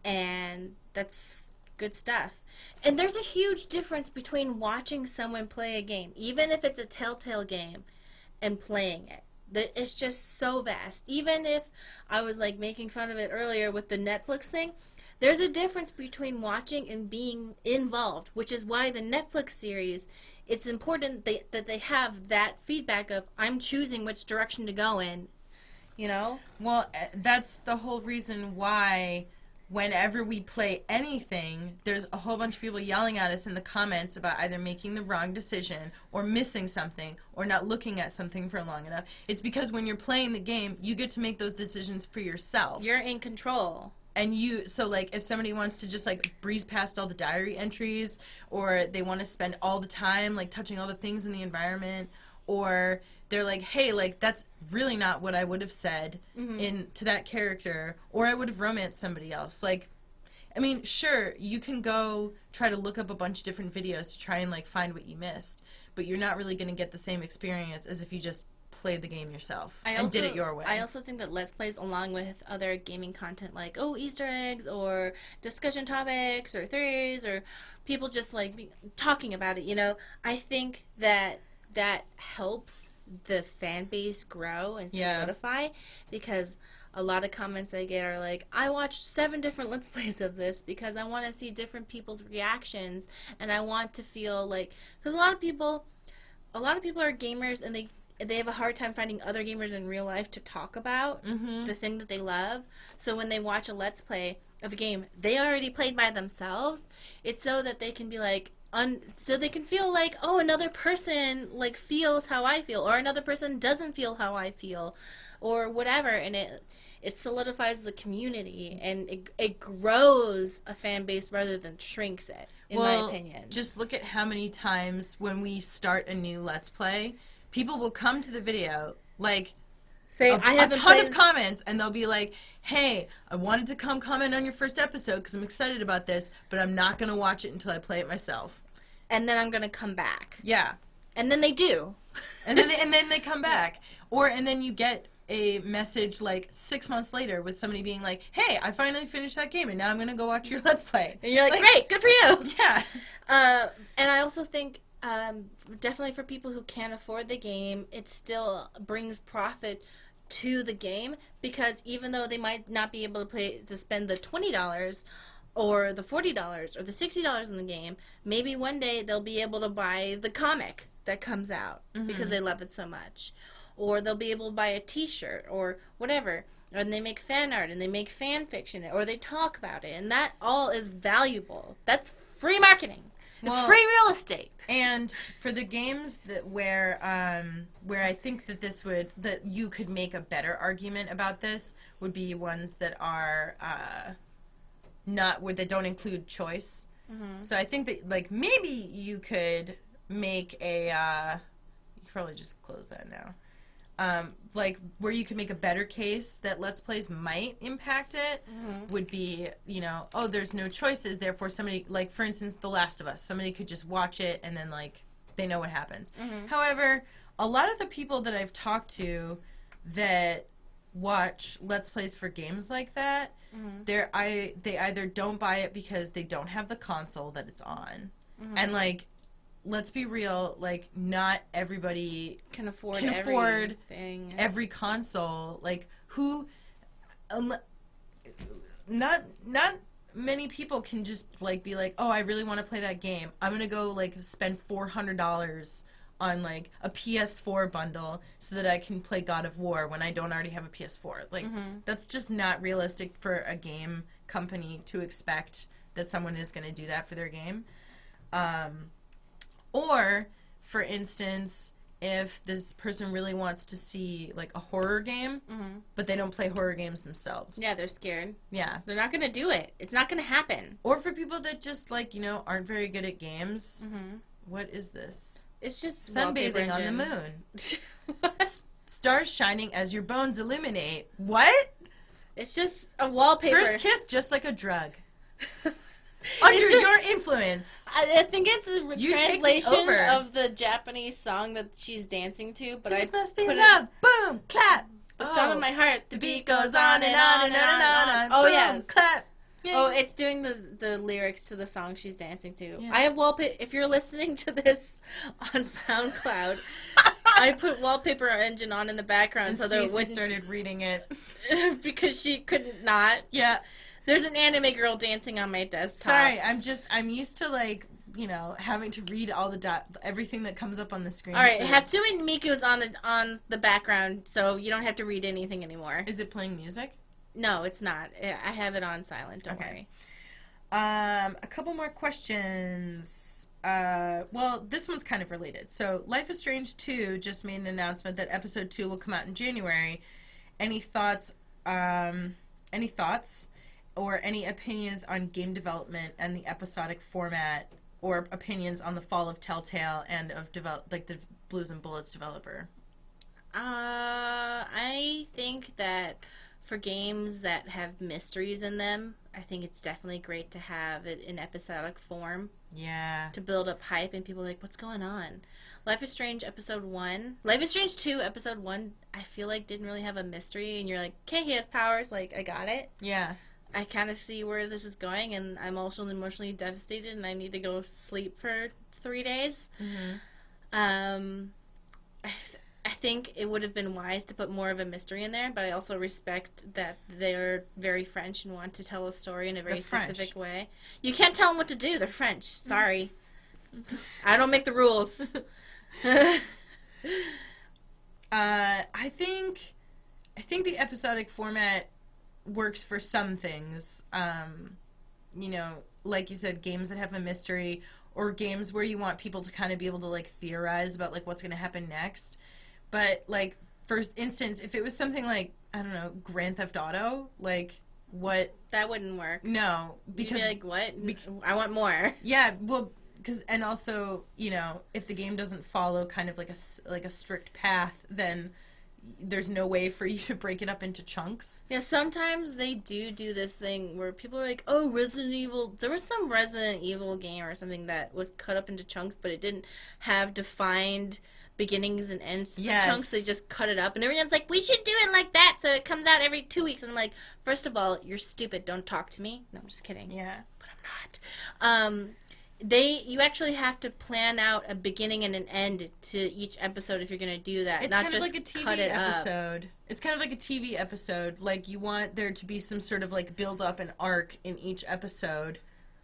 and that's good stuff. And there's a huge difference between watching someone play a game, even if it's a Telltale game, and playing it. It's just so vast. Even if I was, like, making fun of it earlier with the Netflix thing, There's a difference between watching and being involved, which is why the Netflix series, it's important that they have that feedback of, I'm choosing which direction to go in, you know? Well, that's the whole reason why whenever we play anything, there's a whole bunch of people yelling at us in the comments about either making the wrong decision or missing something or not looking at something for long enough. It's because when you're playing the game, you get to make those decisions for yourself. You're in control. And so, like, if somebody wants to just, like, breeze past all the diary entries, or they want to spend all the time, like, touching all the things in the environment, or they're like, hey, like, that's really not what I would have said to that character, or I would have romanced somebody else. Like, I mean, sure, you can go try to look up a bunch of different videos to try and, like, find what you missed, but you're not really going to get the same experience as if you just played the game yourself and did it your way. I also think that Let's Plays, along with other gaming content like, Easter eggs or discussion topics or theories or people just, like, talking about it, you know, I think that helps the fan base grow and solidify, because a lot of comments I get are like, I watched 7 different Let's Plays of this because I want to see different people's reactions, and I want to feel like, because a lot of people are gamers, and they have a hard time finding other gamers in real life to talk about the thing that they love. So when they watch a Let's Play of a game they already played by themselves, it's so that they can be like, so they can feel like, oh, another person, like, feels how I feel, or another person doesn't feel how I feel, or whatever, and it solidifies the community, and it grows a fan base rather than shrinks it, in my opinion. Just look at how many times when we start a new Let's Play, people will come to the video, like, say, I have a ton of comments, and they'll be like, hey, I wanted to come comment on your first episode because I'm excited about this, but I'm not going to watch it until I play it myself. And then I'm going to come back. Yeah. And then they do. And then they come back. And then you get a message, like, 6 months later with somebody being like, hey, I finally finished that game, and now I'm going to go watch your Let's Play. And you're like, great, good for you. Yeah. And I also think, definitely for people who can't afford the game, it still brings profit to the game, because even though they might not be able to spend the $20 or the $40 or the $60 in the game, maybe one day they'll be able to buy the comic that comes out because they love it so much, or they'll be able to buy a t-shirt or whatever, and they make fan art and they make fan fiction, or they talk about it, and that all is valuable. That's free marketing. It's free real estate. And for the games where I think that you could make a better argument about this would be ones that are that don't include choice. So I think that, like, maybe you could make you could probably just close that now. Like, where you could make a better case that Let's Plays might impact it would be, you know, oh, there's no choices, therefore somebody, like, for instance, The Last of Us, somebody could just watch it and then, like, they know what happens. However, a lot of the people that I've talked to that watch Let's Plays for games like that, they either don't buy it because they don't have the console that it's on, and, like, let's be real, like, not everybody can afford everything. Every console. Like, who not many people can just, like, be like, oh, I really want to play that game, I'm gonna go, like, spend $400 on, like, a PS4 bundle so that I can play God of War when I don't already have a PS4. Like, that's just not realistic for a game company to expect that someone is gonna do that for their game. Or, for instance, if this person really wants to see, like, a horror game, but they don't play horror games themselves. Yeah, they're scared. Yeah. They're not going to do it. It's not going to happen. Or for people that just, like, you know, aren't very good at games. What is this? It's just sunbathing on the moon. Stars shining as your bones illuminate. What? It's just a wallpaper. First kiss, just like a drug. Under your influence. I think it's a translation of the Japanese song that she's dancing to. But this must be love. Boom, clap. The sound of my heart. The beat goes on and on and on and on. Oh, boom, yeah. Clap. Oh, it's doing the lyrics to the song she's dancing to. Yeah. I have wallpaper. If you're listening to this on SoundCloud, I put Wallpaper Engine on in the background, and so that Stacey started reading it because she could not. Yeah. There's an anime girl dancing on my desktop. Sorry, I'm used to, like, you know, having to read all the everything that comes up on the screen. All right, Hatsune and Miku's on the background, so you don't have to read anything anymore. Is it playing music? No, it's not. I have it on silent. Don't worry. A couple more questions. Well, this one's kind of related. So, Life is Strange 2 just made an announcement that episode 2 will come out in January. Any thoughts? Any thoughts or any opinions on game development and the episodic format, or opinions on the fall of Telltale and of the Blues and Bullets developer? I think that for games that have mysteries in them, I think it's definitely great to have it in episodic form. Yeah. To build up hype and people are like, what's going on? Life is Strange Episode 1. Life is Strange 2 Episode 1, I feel like didn't really have a mystery, and you're like, okay, he has powers, like, I got it. Yeah. I kind of see where this is going, and I'm also emotionally devastated, and I need to go sleep for 3 days. Mm-hmm. I think it would have been wise to put more of a mystery in there, but I also respect that they're very French and want to tell a story in a very specific way. You can't tell them what to do. They're French. Sorry. I don't make the rules. I think the episodic format works for some things. You know, like you said, games that have a mystery, or games where you want people to kind of be able to, like, theorize about, like, what's going to happen next. But, like, for instance, if it was something like, I don't know, Grand Theft Auto, like, what... That wouldn't work. No, because... You'd be like, what? I want more. Yeah, well, because... And also, you know, if the game doesn't follow kind of like a strict path, then there's no way for you to break it up into chunks. Yeah, sometimes they do this thing where people are like, oh, Resident Evil... There was some Resident Evil game or something that was cut up into chunks, but it didn't have defined... beginnings and ends chunks. They just cut it up, and everyone's like, we should do it like that so it comes out every 2 weeks. And I'm like, first of all, you're stupid, don't talk to me. No, I'm just kidding. Yeah, but I'm not. You actually have to plan out a beginning and an end to each episode if you're going to do that. It's not kind just of like a TV cut it episode. Up. It's kind of like a TV episode. Like, you want there to be some sort of, like, build up and arc in each episode.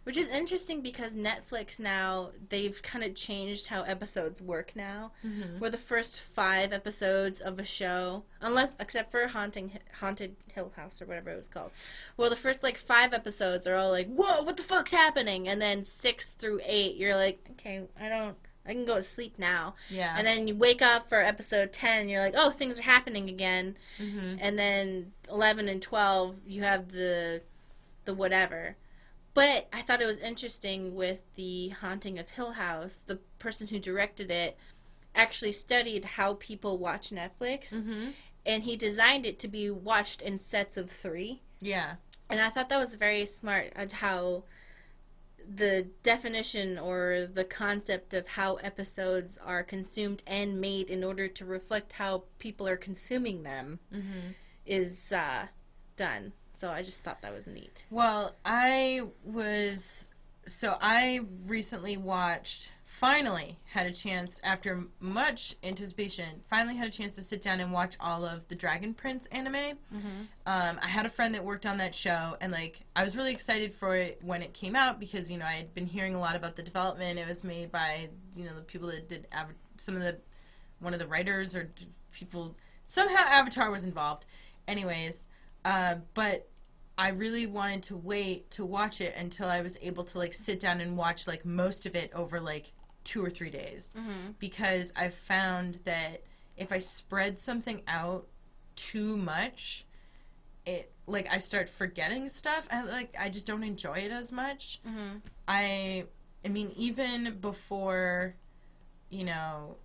Which is interesting because Netflix now, they've kind of changed how episodes work now. Mm-hmm. Where the first 5 episodes of a show, except for Haunted Hill House or whatever it was called, well, the first, like, 5 episodes are all like, whoa, what the fuck's happening? And then 6 through 8, you're like, okay, I can go to sleep now. Yeah. And then you wake up for episode 10, and you're like, oh, things are happening again. Mm-hmm. And then 11 and 12, you have the whatever. But I thought it was interesting with the Haunting of Hill House, the person who directed it actually studied how people watch Netflix, mm-hmm. and he designed it to be watched in sets of 3. Yeah. And I thought that was very smart at how the definition or the concept of how episodes are consumed and made in order to reflect how people are consuming them mm-hmm. is done. So I just thought that was neat. Well, I recently finally had a chance, after much anticipation, to sit down and watch all of the Dragon Prince anime. Mm-hmm. I had a friend that worked on that show, and, like, I was really excited for it when it came out because, you know, I had been hearing a lot about the development. It was made by, you know, the people that did one of the writers or people. Somehow Avatar was involved. Anyways, but I really wanted to wait to watch it until I was able to, like, sit down and watch, like, most of it over, like, 2 or 3 days. Mm-hmm. Because I found that if I spread something out too much, I start forgetting stuff, and, like, I just don't enjoy it as much. Mm-hmm. I mean, even before, you know,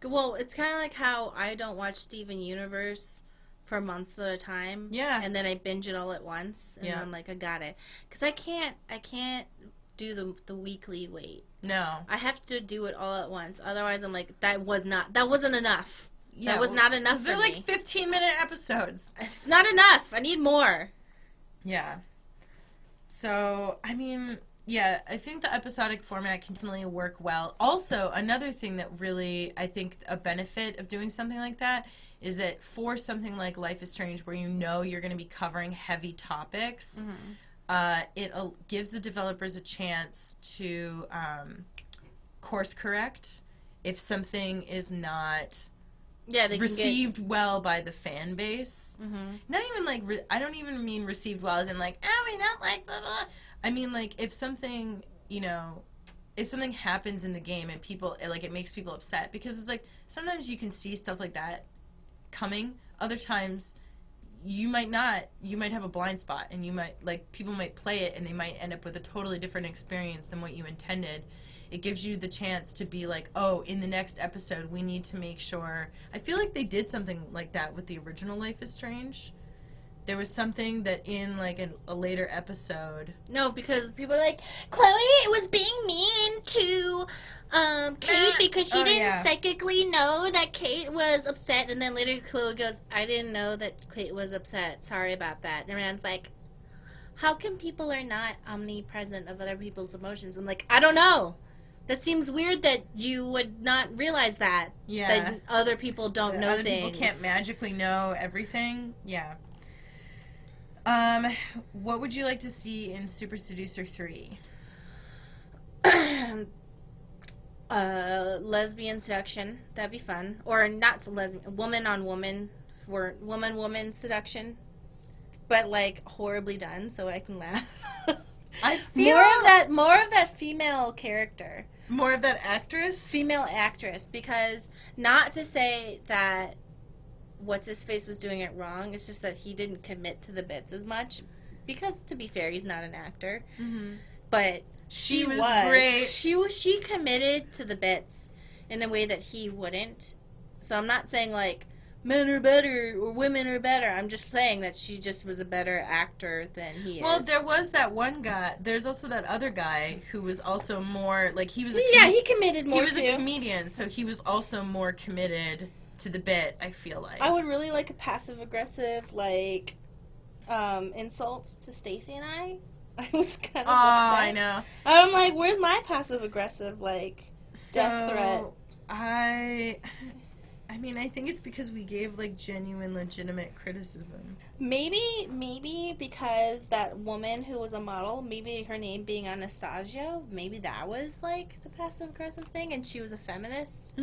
well, it's kind of like how I don't watch Steven Universe for months at a time. Yeah. And then I binge it all at once, and I'm like, I got it. Because I can't do the weekly wait. No. I have to do it all at once. Otherwise, I'm like, that wasn't enough. Yeah, that was not enough for me. They're like 15-minute episodes. It's not enough. I need more. Yeah. So, I mean, yeah, I think the episodic format can definitely work well. Also, another thing that really, I think, a benefit of doing something like that is that for something like Life is Strange, where you know you're going to be covering heavy topics, it gives the developers a chance to course correct if something is not received well by the fan base. Not even like, I don't even mean received well as in like, oh, we don't like blah, blah. I mean like if something, you know, if something happens in the game and people, like, it makes people upset, because it's like, sometimes you can see stuff like that coming. Other times, you might not. You might have a blind spot, and you might, like, people might play it, and they might end up with a totally different experience than what you intended. It gives you the chance to be like, oh, in the next episode, we need to make sure. I feel like they did something like that with the original Life is Strange. There was something that in, like, a later episode... No, because people are like, Chloe was being mean to Kate because she didn't psychically know that Kate was upset. And then later Chloe goes, I didn't know that Kate was upset. Sorry about that. And everyone's like, how come people are not omnipresent of other people's emotions? I'm like, I don't know. That seems weird that you would not realize that. Yeah. That other people don't know other things. People can't magically know everything. Yeah. What would you like to see in Super Seducer 3? Lesbian seduction. That'd be fun. Or not lesbian. Woman on woman. Or woman seduction. But, like, horribly done, so I can laugh. I feel... More of that female character. More of that actress? Female actress. Because, not to say that What's-His-Face was doing it wrong. It's just that he didn't commit to the bits as much. Because, to be fair, he's not an actor. But she was great. She committed to the bits in a way that he wouldn't. So I'm not saying, like, men are better or women are better. I'm just saying that she just was a better actor than he is. Well, there was that one guy. There's also that other guy who was also more, like, he was he committed more, He was a comedian, so he was also more committed to the bit, I feel like. I would really like a passive-aggressive, like, insult to Stacy and I. I was kind of upset. I know. I'm like, where's my passive-aggressive, like, death threat? I mean, I think it's because we gave, like, genuine, legitimate criticism. Maybe because that woman who was a model, maybe her name being Anastasia, maybe that was, like, the passive-aggressive thing, and she was a feminist.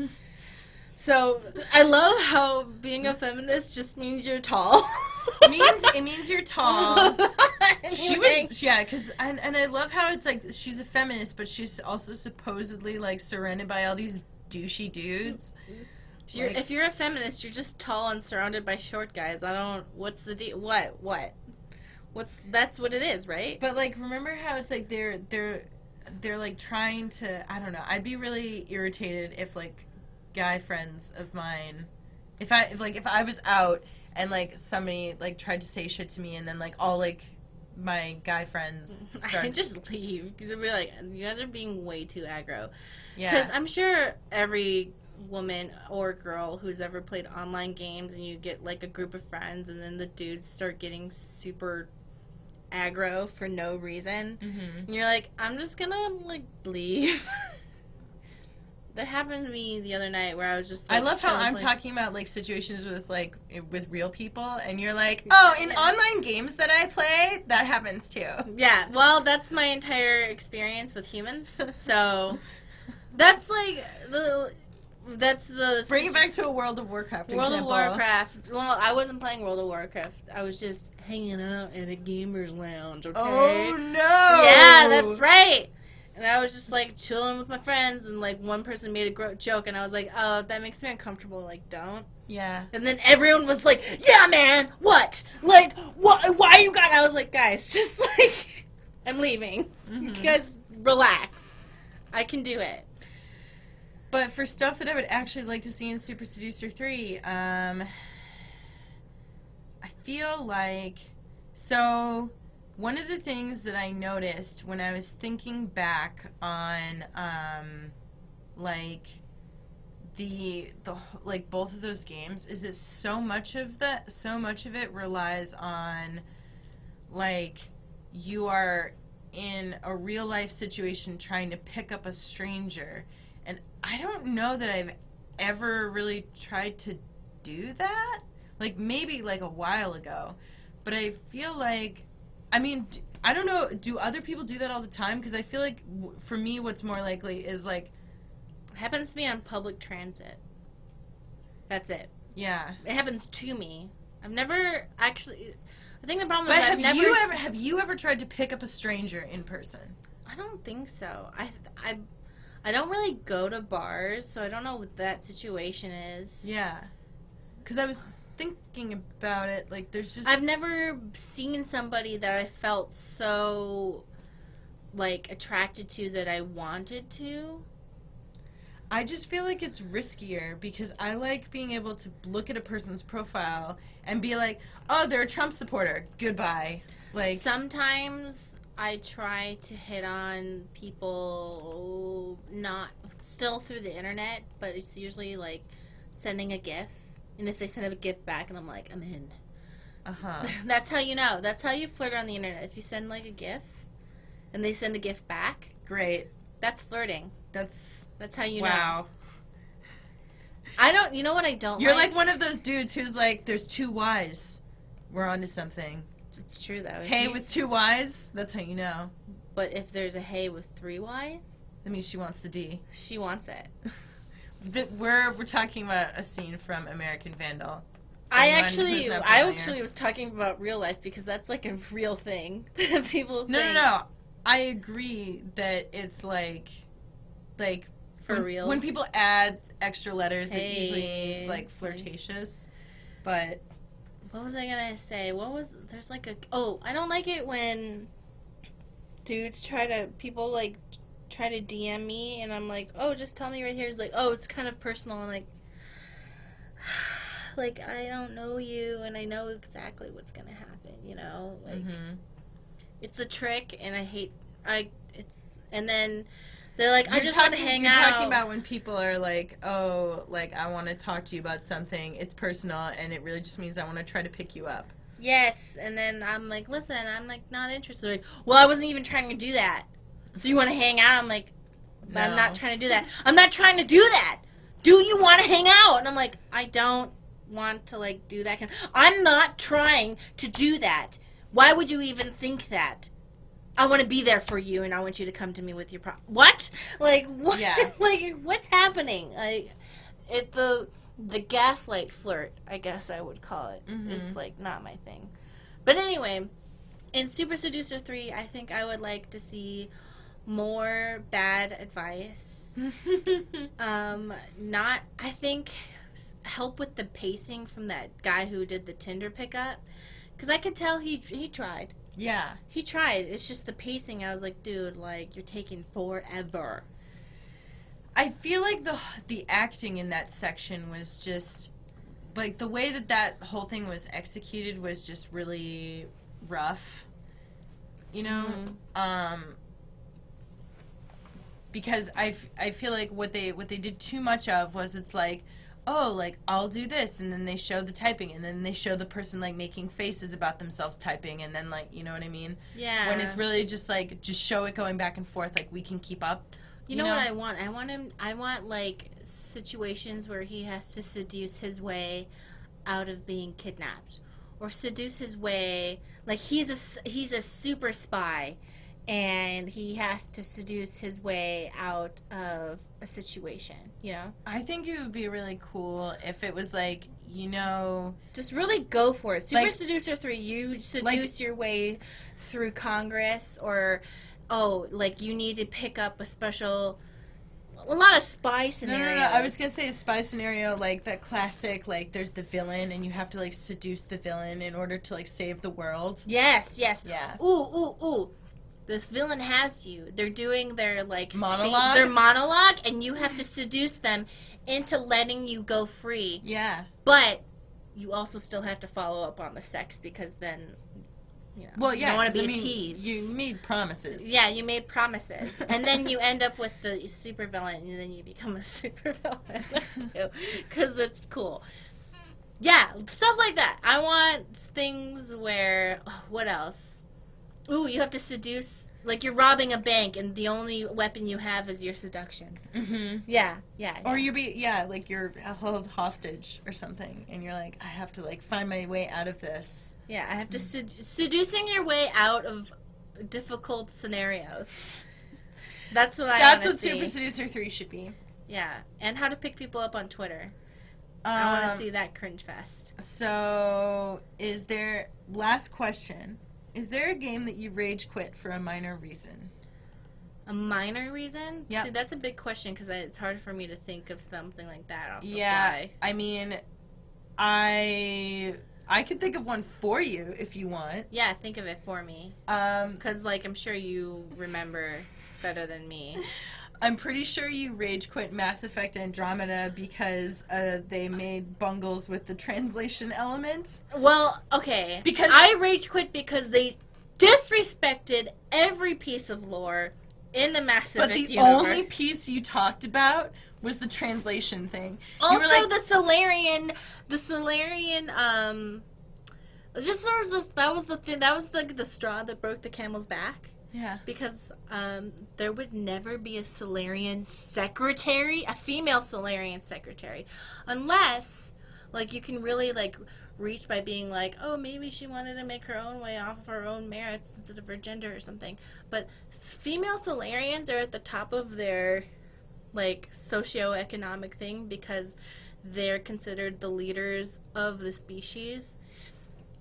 So, I love how being a feminist just means you're tall. It means you're tall. She was, because, and I love how it's like, she's a feminist, but she's also supposedly, like, surrounded by all these douchey dudes. If you're a feminist, you're just tall and surrounded by short guys. What's the deal? What? That's what it is, right? But, like, remember how it's like they're like trying to, I don't know, I'd be really irritated if, like, guy friends of mine, if I was out and, like, somebody, like, tried to say shit to me and then, like, all, like, my guy friends I'd just leave because I'd be like, you guys are being way too aggro. Yeah. Because I'm sure every woman or girl who's ever played online games and you get, like, a group of friends and then the dudes start getting super aggro for no reason. And you're like, I'm just gonna, like, leave. That happened to me the other night where I was just, like, I love how I'm talking about, like, situations with, like, with real people, and you're like, oh, in online games that I play, that happens too. Yeah, well, that's my entire experience with humans, so that's, like, that's the... Bring it back to a World of Warcraft World example. of Warcraft. Well, I wasn't playing World of Warcraft. I was just hanging out at a gamer's lounge, okay? Oh, no! Yeah, that's right! And I was just, like, chilling with my friends, and, like, one person made a joke, and I was like, oh, that makes me uncomfortable. Like, don't. Yeah. And then everyone was like, yeah, man, what? Like, why you got... I was like, guys, just, like, I'm leaving. You guys, relax. I can do it. But for stuff that I would actually like to see in Super Seducer 3, I feel like... So... One of the things that I noticed when I was thinking back on, like, like, both of those games is that so much of it relies on, like, you are in a real life situation trying to pick up a stranger, and I don't know that I've ever really tried to do that. Like, maybe, like, a while ago. But I feel like, I mean, I don't know, do other people do that all the time? Because I feel like, for me, what's more likely is, like... It happens to me on public transit. That's it. Yeah. It happens to me. I've never actually... I think the problem But is have you ever tried to pick up a stranger in person? I don't think so. I don't really go to bars, so I don't know what that situation is. Yeah. Because I was thinking about it, like, there's just... I've never seen somebody that I felt so, like, attracted to that I wanted to. I just feel like it's riskier because I like being able to look at a person's profile and be like, oh, they're a Trump supporter. Goodbye. Like, sometimes I try to hit on people not still through the internet, but it's usually like sending a GIF. And if they send a GIF back and I'm like, I'm in. Uh-huh. That's how you know. That's how you flirt on the internet. If you send like a GIF and they send a GIF back, great. That's flirting. That's how you know. Wow. I don't, you know what I don't You're like one of those dudes who's like, there's two Y's. We're onto something. It's true, though. Hey with two Y's, that's how you know. But if there's a hey with three Y's? That means she wants the D. She wants it. We're talking about a scene from American Vandal. I actually was talking about real life because that's like a real thing. People think. No. I agree that it's like for real. When people add extra letters, it usually means like flirtatious. But what was I gonna say? There's like I don't like it when dudes try to DM me and I'm like, oh, just tell me right here. It's like, oh, it's kind of personal. I'm like, like I don't know you and I know exactly what's gonna happen. You know, like it's a trick and I hate and then. They're like, I just want to hang out. You're talking about when people are like, oh, like, I want to talk to you about something. It's personal, and it really just means I want to try to pick you up. Yes, and then I'm like, listen, I'm, like, not interested. Like, well, I wasn't even trying to do that. So you want to hang out? I'm like, no. I'm not trying to do that. I'm not trying to do that. Do you want to hang out? And I'm like, I don't want to, like, do that. I'm not trying to do that. Why would you even think that? I want to be there for you, and I want you to come to me with your what? Like, what? Yeah. Like, what's happening? Like, the gaslight flirt, I guess I would call it, is, like, not my thing. But anyway, in Super Seducer 3, I think I would like to see more bad advice. I think, help with the pacing from that guy who did the Tinder pickup. Because I could tell he tried. Yeah. He tried. It's just the pacing. I was like, dude, like, you're taking forever. I feel like the acting in that section was just, like, the way that whole thing was executed was just really rough. You know? Because I feel like what they did too much of was it's like, oh, like, I'll do this, and then they show the typing, and then they show the person, like, making faces about themselves typing, and then, like, you know what I mean? Yeah. When it's really just, like, just show it going back and forth, like, we can keep up. You know what I want? I want, like, situations where he has to seduce his way out of being kidnapped. Or seduce his way, like, he's a super spy, and he has to seduce his way out of a situation, you know? I think it would be really cool if it was like, you know... Just really go for it. Super Seducer 3, you seduce your way through Congress, or, like, you need to pick up a lot of spy scenarios. No. I was going to say a spy scenario, like, that classic, like, there's the villain, and you have to, like, seduce the villain in order to, like, save the world. Yes. Yeah. Ooh. This villain has you. They're doing their, like... monologue? Their monologue, and you have to seduce them into letting you go free. Yeah. But you also still have to follow up on the sex, because then, you know... Well, yeah, you don't want to be a tease. You made promises. Yeah, you made promises. And then you end up with the supervillain, and then you become a supervillain, too. Because it's cool. Yeah, stuff like that. I want things where... What else? Ooh, you have to seduce. Like, you're robbing a bank, and the only weapon you have is your seduction. Mm-hmm. Yeah. Or like you're held hostage or something, and you're like, I have to, like, find my way out of this. Yeah, I have to seducing your way out of difficult scenarios. That's what I want to see. Super Seducer 3 should be. Yeah, and how to pick people up on Twitter. I want to see that cringe fest. So, last question, is there a game that you rage quit for a minor reason? A minor reason? Yeah. See, that's a big question because it's hard for me to think of something like that off the fly. Yeah, I mean, I could think of one for you if you want. Yeah, think of it for me. Because, like, I'm sure you remember better than me. I'm pretty sure you rage quit Mass Effect Andromeda because they made bungles with the translation element. Well, okay. Because I rage quit because they disrespected every piece of lore in the Mass Effect universe. But the only piece you talked about was the translation thing. Also, the Solarian, that was the thing, that was the straw that broke the camel's back. Yeah. Because there would never be a Solarian secretary, a female Solarian secretary, unless, like, you can really, like, reach by being like, oh, maybe she wanted to make her own way off of her own merits instead of her gender or something. But female Solarians are at the top of their, like, socioeconomic thing because they're considered the leaders of the species.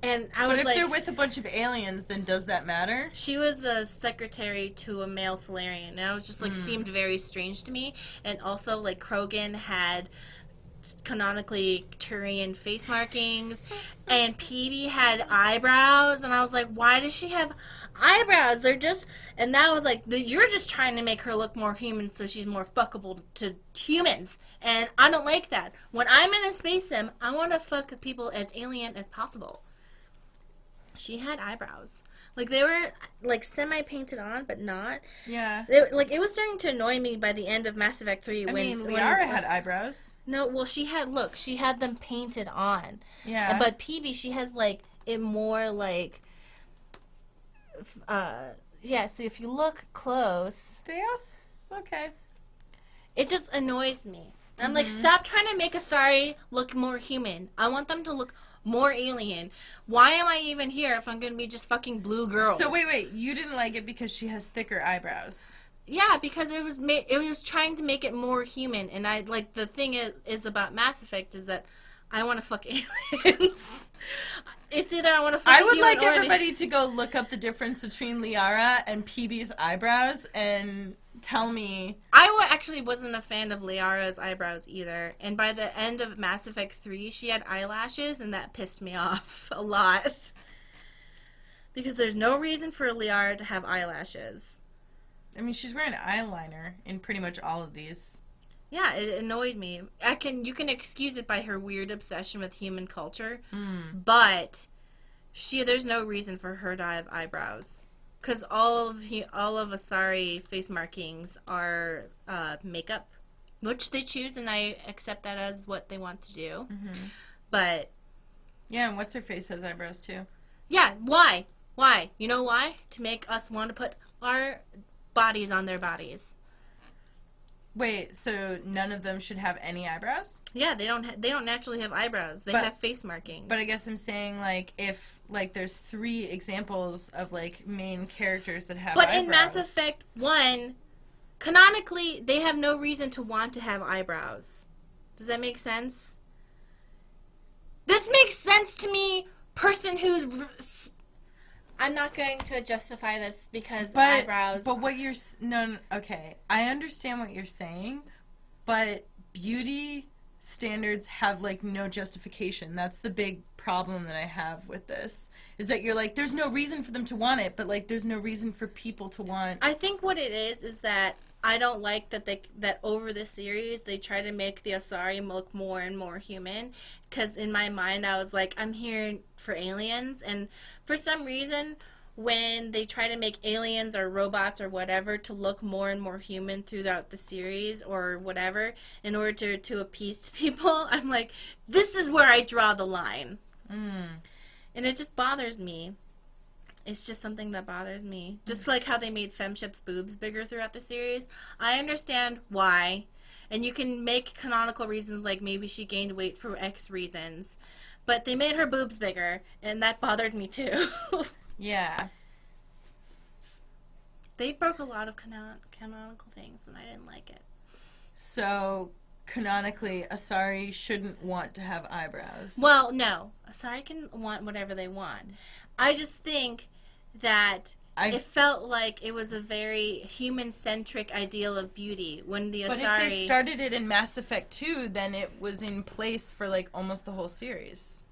And I was but if they're with a bunch of aliens, then does that matter? She was a secretary to a male Solarian, and I was just, like, seemed very strange to me. And also, like, Krogan had canonically Turian face markings, and Peebee had eyebrows, and I was like, why does she have eyebrows? They're just, and that was like, you're just trying to make her look more human so she's more fuckable to humans, and I don't like that. When I'm in a space sim, I want to fuck people as alien as possible. She had eyebrows. Like, they were, like, semi-painted on, but not. Yeah. It was starting to annoy me by the end of Mass Effect 3. Liara had eyebrows. No, well, she had them painted on. Yeah. But Peebee, she has, like, it more, like, yeah, so if you look close. Okay. It just annoys me. I'm like, stop trying to make Asari look more human. I want them to look more alien. Why am I even here if I'm going to be just fucking blue girls? So wait, you didn't like it because she has thicker eyebrows. Yeah, because it was trying to make it more human, and I, like, the thing is about Mass Effect is that I want to fuck aliens. It's either I want to fuck I would like everybody to go look up the difference between Liara and Peebee's eyebrows and tell me. I actually wasn't a fan of Liara's eyebrows either, and by the end of Mass Effect 3, she had eyelashes, and that pissed me off a lot. Because there's no reason for Liara to have eyelashes. I mean, she's wearing eyeliner in pretty much all of these. Yeah, it annoyed me. You can excuse it by her weird obsession with human culture, but there's no reason for her to have eyebrows. Because all of Asari face markings are makeup, which they choose, and I accept that as what they want to do. Mm-hmm. But yeah, and what's her face has eyebrows too. Yeah, why? Why? You know why? To make us want to put our bodies on their bodies. Wait, so none of them should have any eyebrows? Yeah, they don't naturally have eyebrows. They have face markings. But I guess I'm saying, like, if, like, there's 3 examples of, like, main characters that have eyebrows. But in Mass Effect 1, canonically, they have no reason to want to have eyebrows. Does that make sense? This makes sense to me, person who's... I'm not going to justify this because eyebrows... But what you're... No, okay. I understand what you're saying, but beauty standards have, like, no justification. That's the big problem that I have with this, is that you're like, there's no reason for them to want it, but, like, there's no reason for people to want... I think what it is that I don't like that over the series they try to make the Asari look more and more human, because in my mind I was like, I'm here for aliens, and for some reason when they try to make aliens or robots or whatever to look more and more human throughout the series or whatever in order to appease people, I'm like, this is where I draw the line. And it just bothers me. It's just something that bothers me. Just like how they made Femship's boobs bigger throughout the series. I understand why. And you can make canonical reasons like maybe she gained weight for X reasons. But they made her boobs bigger, and that bothered me too. Yeah. They broke a lot of canonical things, and I didn't like it. So, canonically, Asari shouldn't want to have eyebrows. Well, no. Asari can want whatever they want. I just think that it felt like it was a very human-centric ideal of beauty when the Asari... But if they started it in Mass Effect 2, then it was in place for, like, almost the whole series.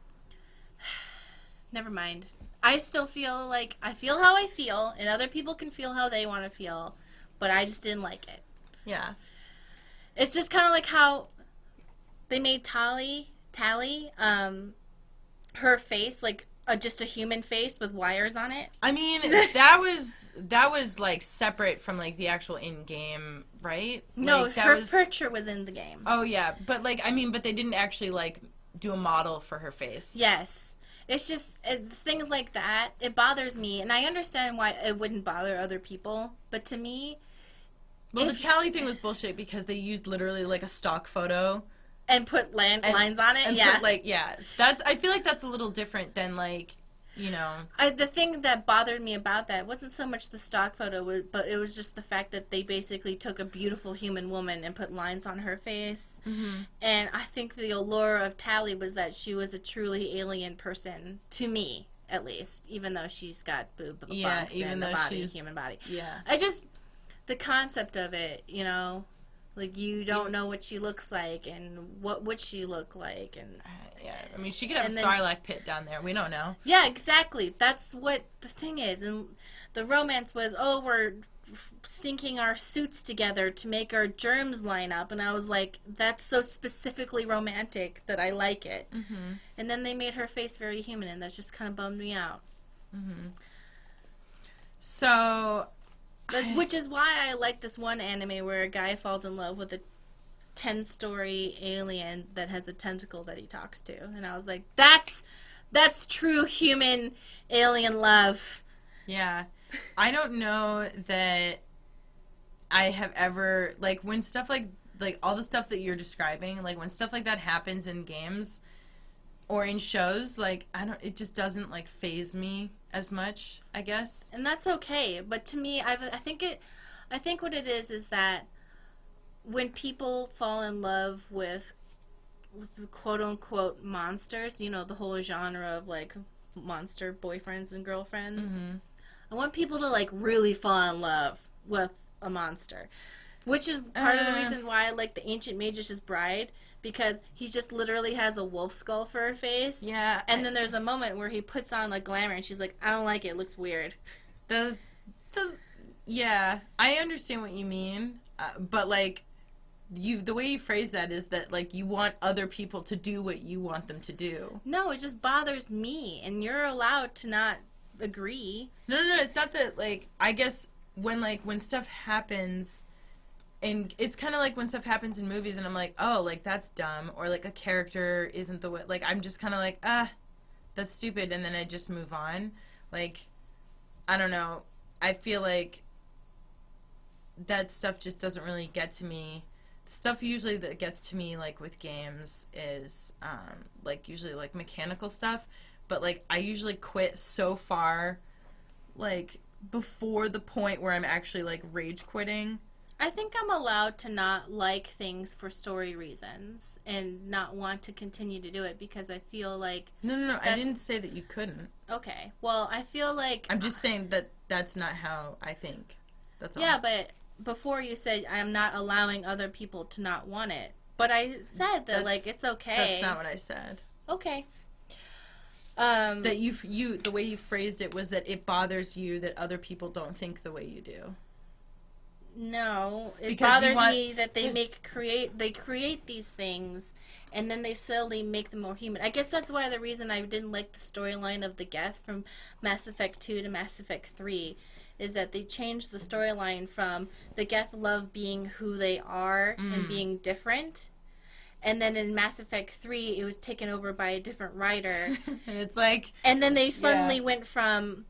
Never mind. I still feel like I feel how I feel, and other people can feel how they want to feel, but I just didn't like it. Yeah. It's just kind of like how they made Tally, her face, like, just a human face with wires on it. I mean, that was like separate from like the actual in-game, right? No, like, her picture was in the game. Oh yeah, but like but they didn't actually like do a model for her face. Yes, it's just things like that. It bothers me, and I understand why it wouldn't bother other people, but to me, well, the Tally thing was bullshit because they used literally like a stock photo. And put lines on it, and yeah. I feel like that's a little different than, like, you know. The thing that bothered me about that wasn't so much the stock photo, but it was just the fact that they basically took a beautiful human woman and put lines on her face. Mm-hmm. And I think the allure of Tally was that she was a truly alien person, to me, at least, even though she's got bumps even and though the body, she's human body. Yeah. The concept of it, you know... Like, you don't know what she looks like, and what would she look like, and... yeah, I mean, she could have a Sarlacc pit down there. We don't know. Yeah, exactly. That's what the thing is. And the romance was, we're syncing our suits together to make our germs line up. And I was like, that's so specifically romantic that I like it. Mm-hmm. And then they made her face very human, and that just kind of bummed me out. Mm-hmm. So... Which is why I like this one anime where a guy falls in love with a 10-story alien that has a tentacle that he talks to. And I was like, that's true human alien love. Yeah. I don't know that I have ever, like, when stuff like all the stuff that you're describing, like, when stuff like that happens in games or in shows, like, it just doesn't, like, faze me as much, I guess. And that's okay, but to me, I think what it is that when people fall in love with quote unquote monsters, you know, the whole genre of like monster boyfriends and girlfriends, mm-hmm. I want people to like really fall in love with a monster, which is part of the reason why I like the Ancient Magus' Bride. Because he just literally has a wolf skull for a face. Yeah. And then there's a moment where he puts on, like, glamour, and she's like, I don't like it. It looks weird. Yeah, I understand what you mean. But, like, the way you phrase that is that, like, you want other people to do what you want them to do. No, it just bothers me. And you're allowed to not agree. No, it's not that, like, I guess when stuff happens... And it's kind of like when stuff happens in movies and I'm like, oh, like, that's dumb. Or, like, a character isn't the way... Like, I'm just kind of like, that's stupid. And then I just move on. Like, I don't know. I feel like that stuff just doesn't really get to me. Stuff usually that gets to me, like, with games is, like, usually, like, mechanical stuff. But, like, I usually quit so far, like, before the point where I'm actually, like, rage quitting. I think I'm allowed to not like things for story reasons and not want to continue to do it because I feel like... No, I didn't say that you couldn't. Okay. Well, I feel like... I'm just saying that that's not how I think. That's all. Yeah, but before you said I'm not allowing other people to not want it. But I said that, like, it's okay. That's not what I said. Okay. That you the way you phrased it was that it bothers you that other people don't think the way you do. No, it bothers me that they create these things and then they slowly make them more human. I guess that's why the reason I didn't like the storyline of the Geth from Mass Effect 2 to Mass Effect 3 is that they changed the storyline from the Geth love being who they are and being different. And then in Mass Effect 3, it was taken over by a different writer. And it's like... And then they suddenly went from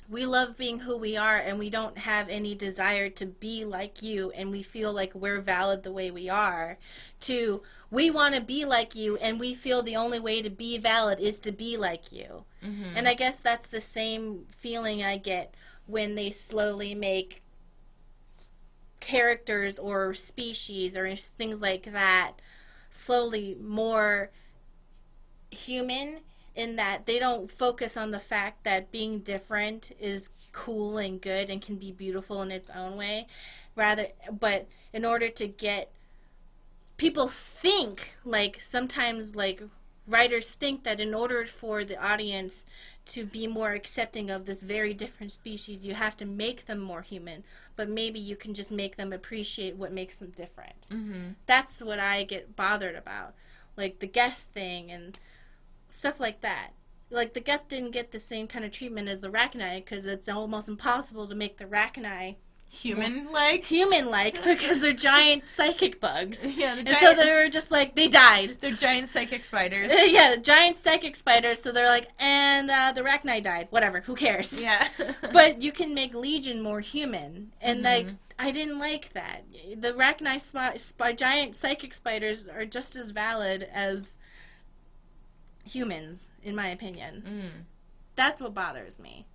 we love being who we are and we don't have any desire to be like you and we feel like we're valid the way we are, to we want to be like you and we feel the only way to be valid is to be like you. Mm-hmm. And I guess that's the same feeling I get when they slowly make characters or species or things like that slowly more human, in that they don't focus on the fact that being different is cool and good and can be beautiful in its own way. Rather, but in order to get people think, like sometimes like writers think that in order for the audience to be more accepting of this very different species, you have to make them more human, but maybe you can just make them appreciate what makes them different. Mm-hmm. That's what I get bothered about, like the Geth thing and stuff like that. Like, the Geth didn't get the same kind of treatment as the Rachni, because it's almost impossible to make the Rachni human-like because they're giant psychic bugs. Yeah, and so they were just like, they died. They're giant psychic spiders. Yeah, giant psychic spiders, so they're like, and the Rachni died. Whatever, who cares? Yeah. But you can make Legion more human, and like, I didn't like that. The Rachni giant psychic spiders are just as valid as humans, in my opinion. That's what bothers me.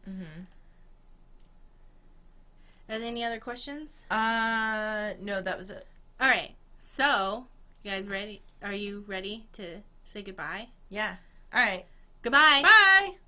Are there any other questions? No, that was it. All right. So, you guys ready? Are you ready to say goodbye? Yeah. All right. Goodbye. Bye.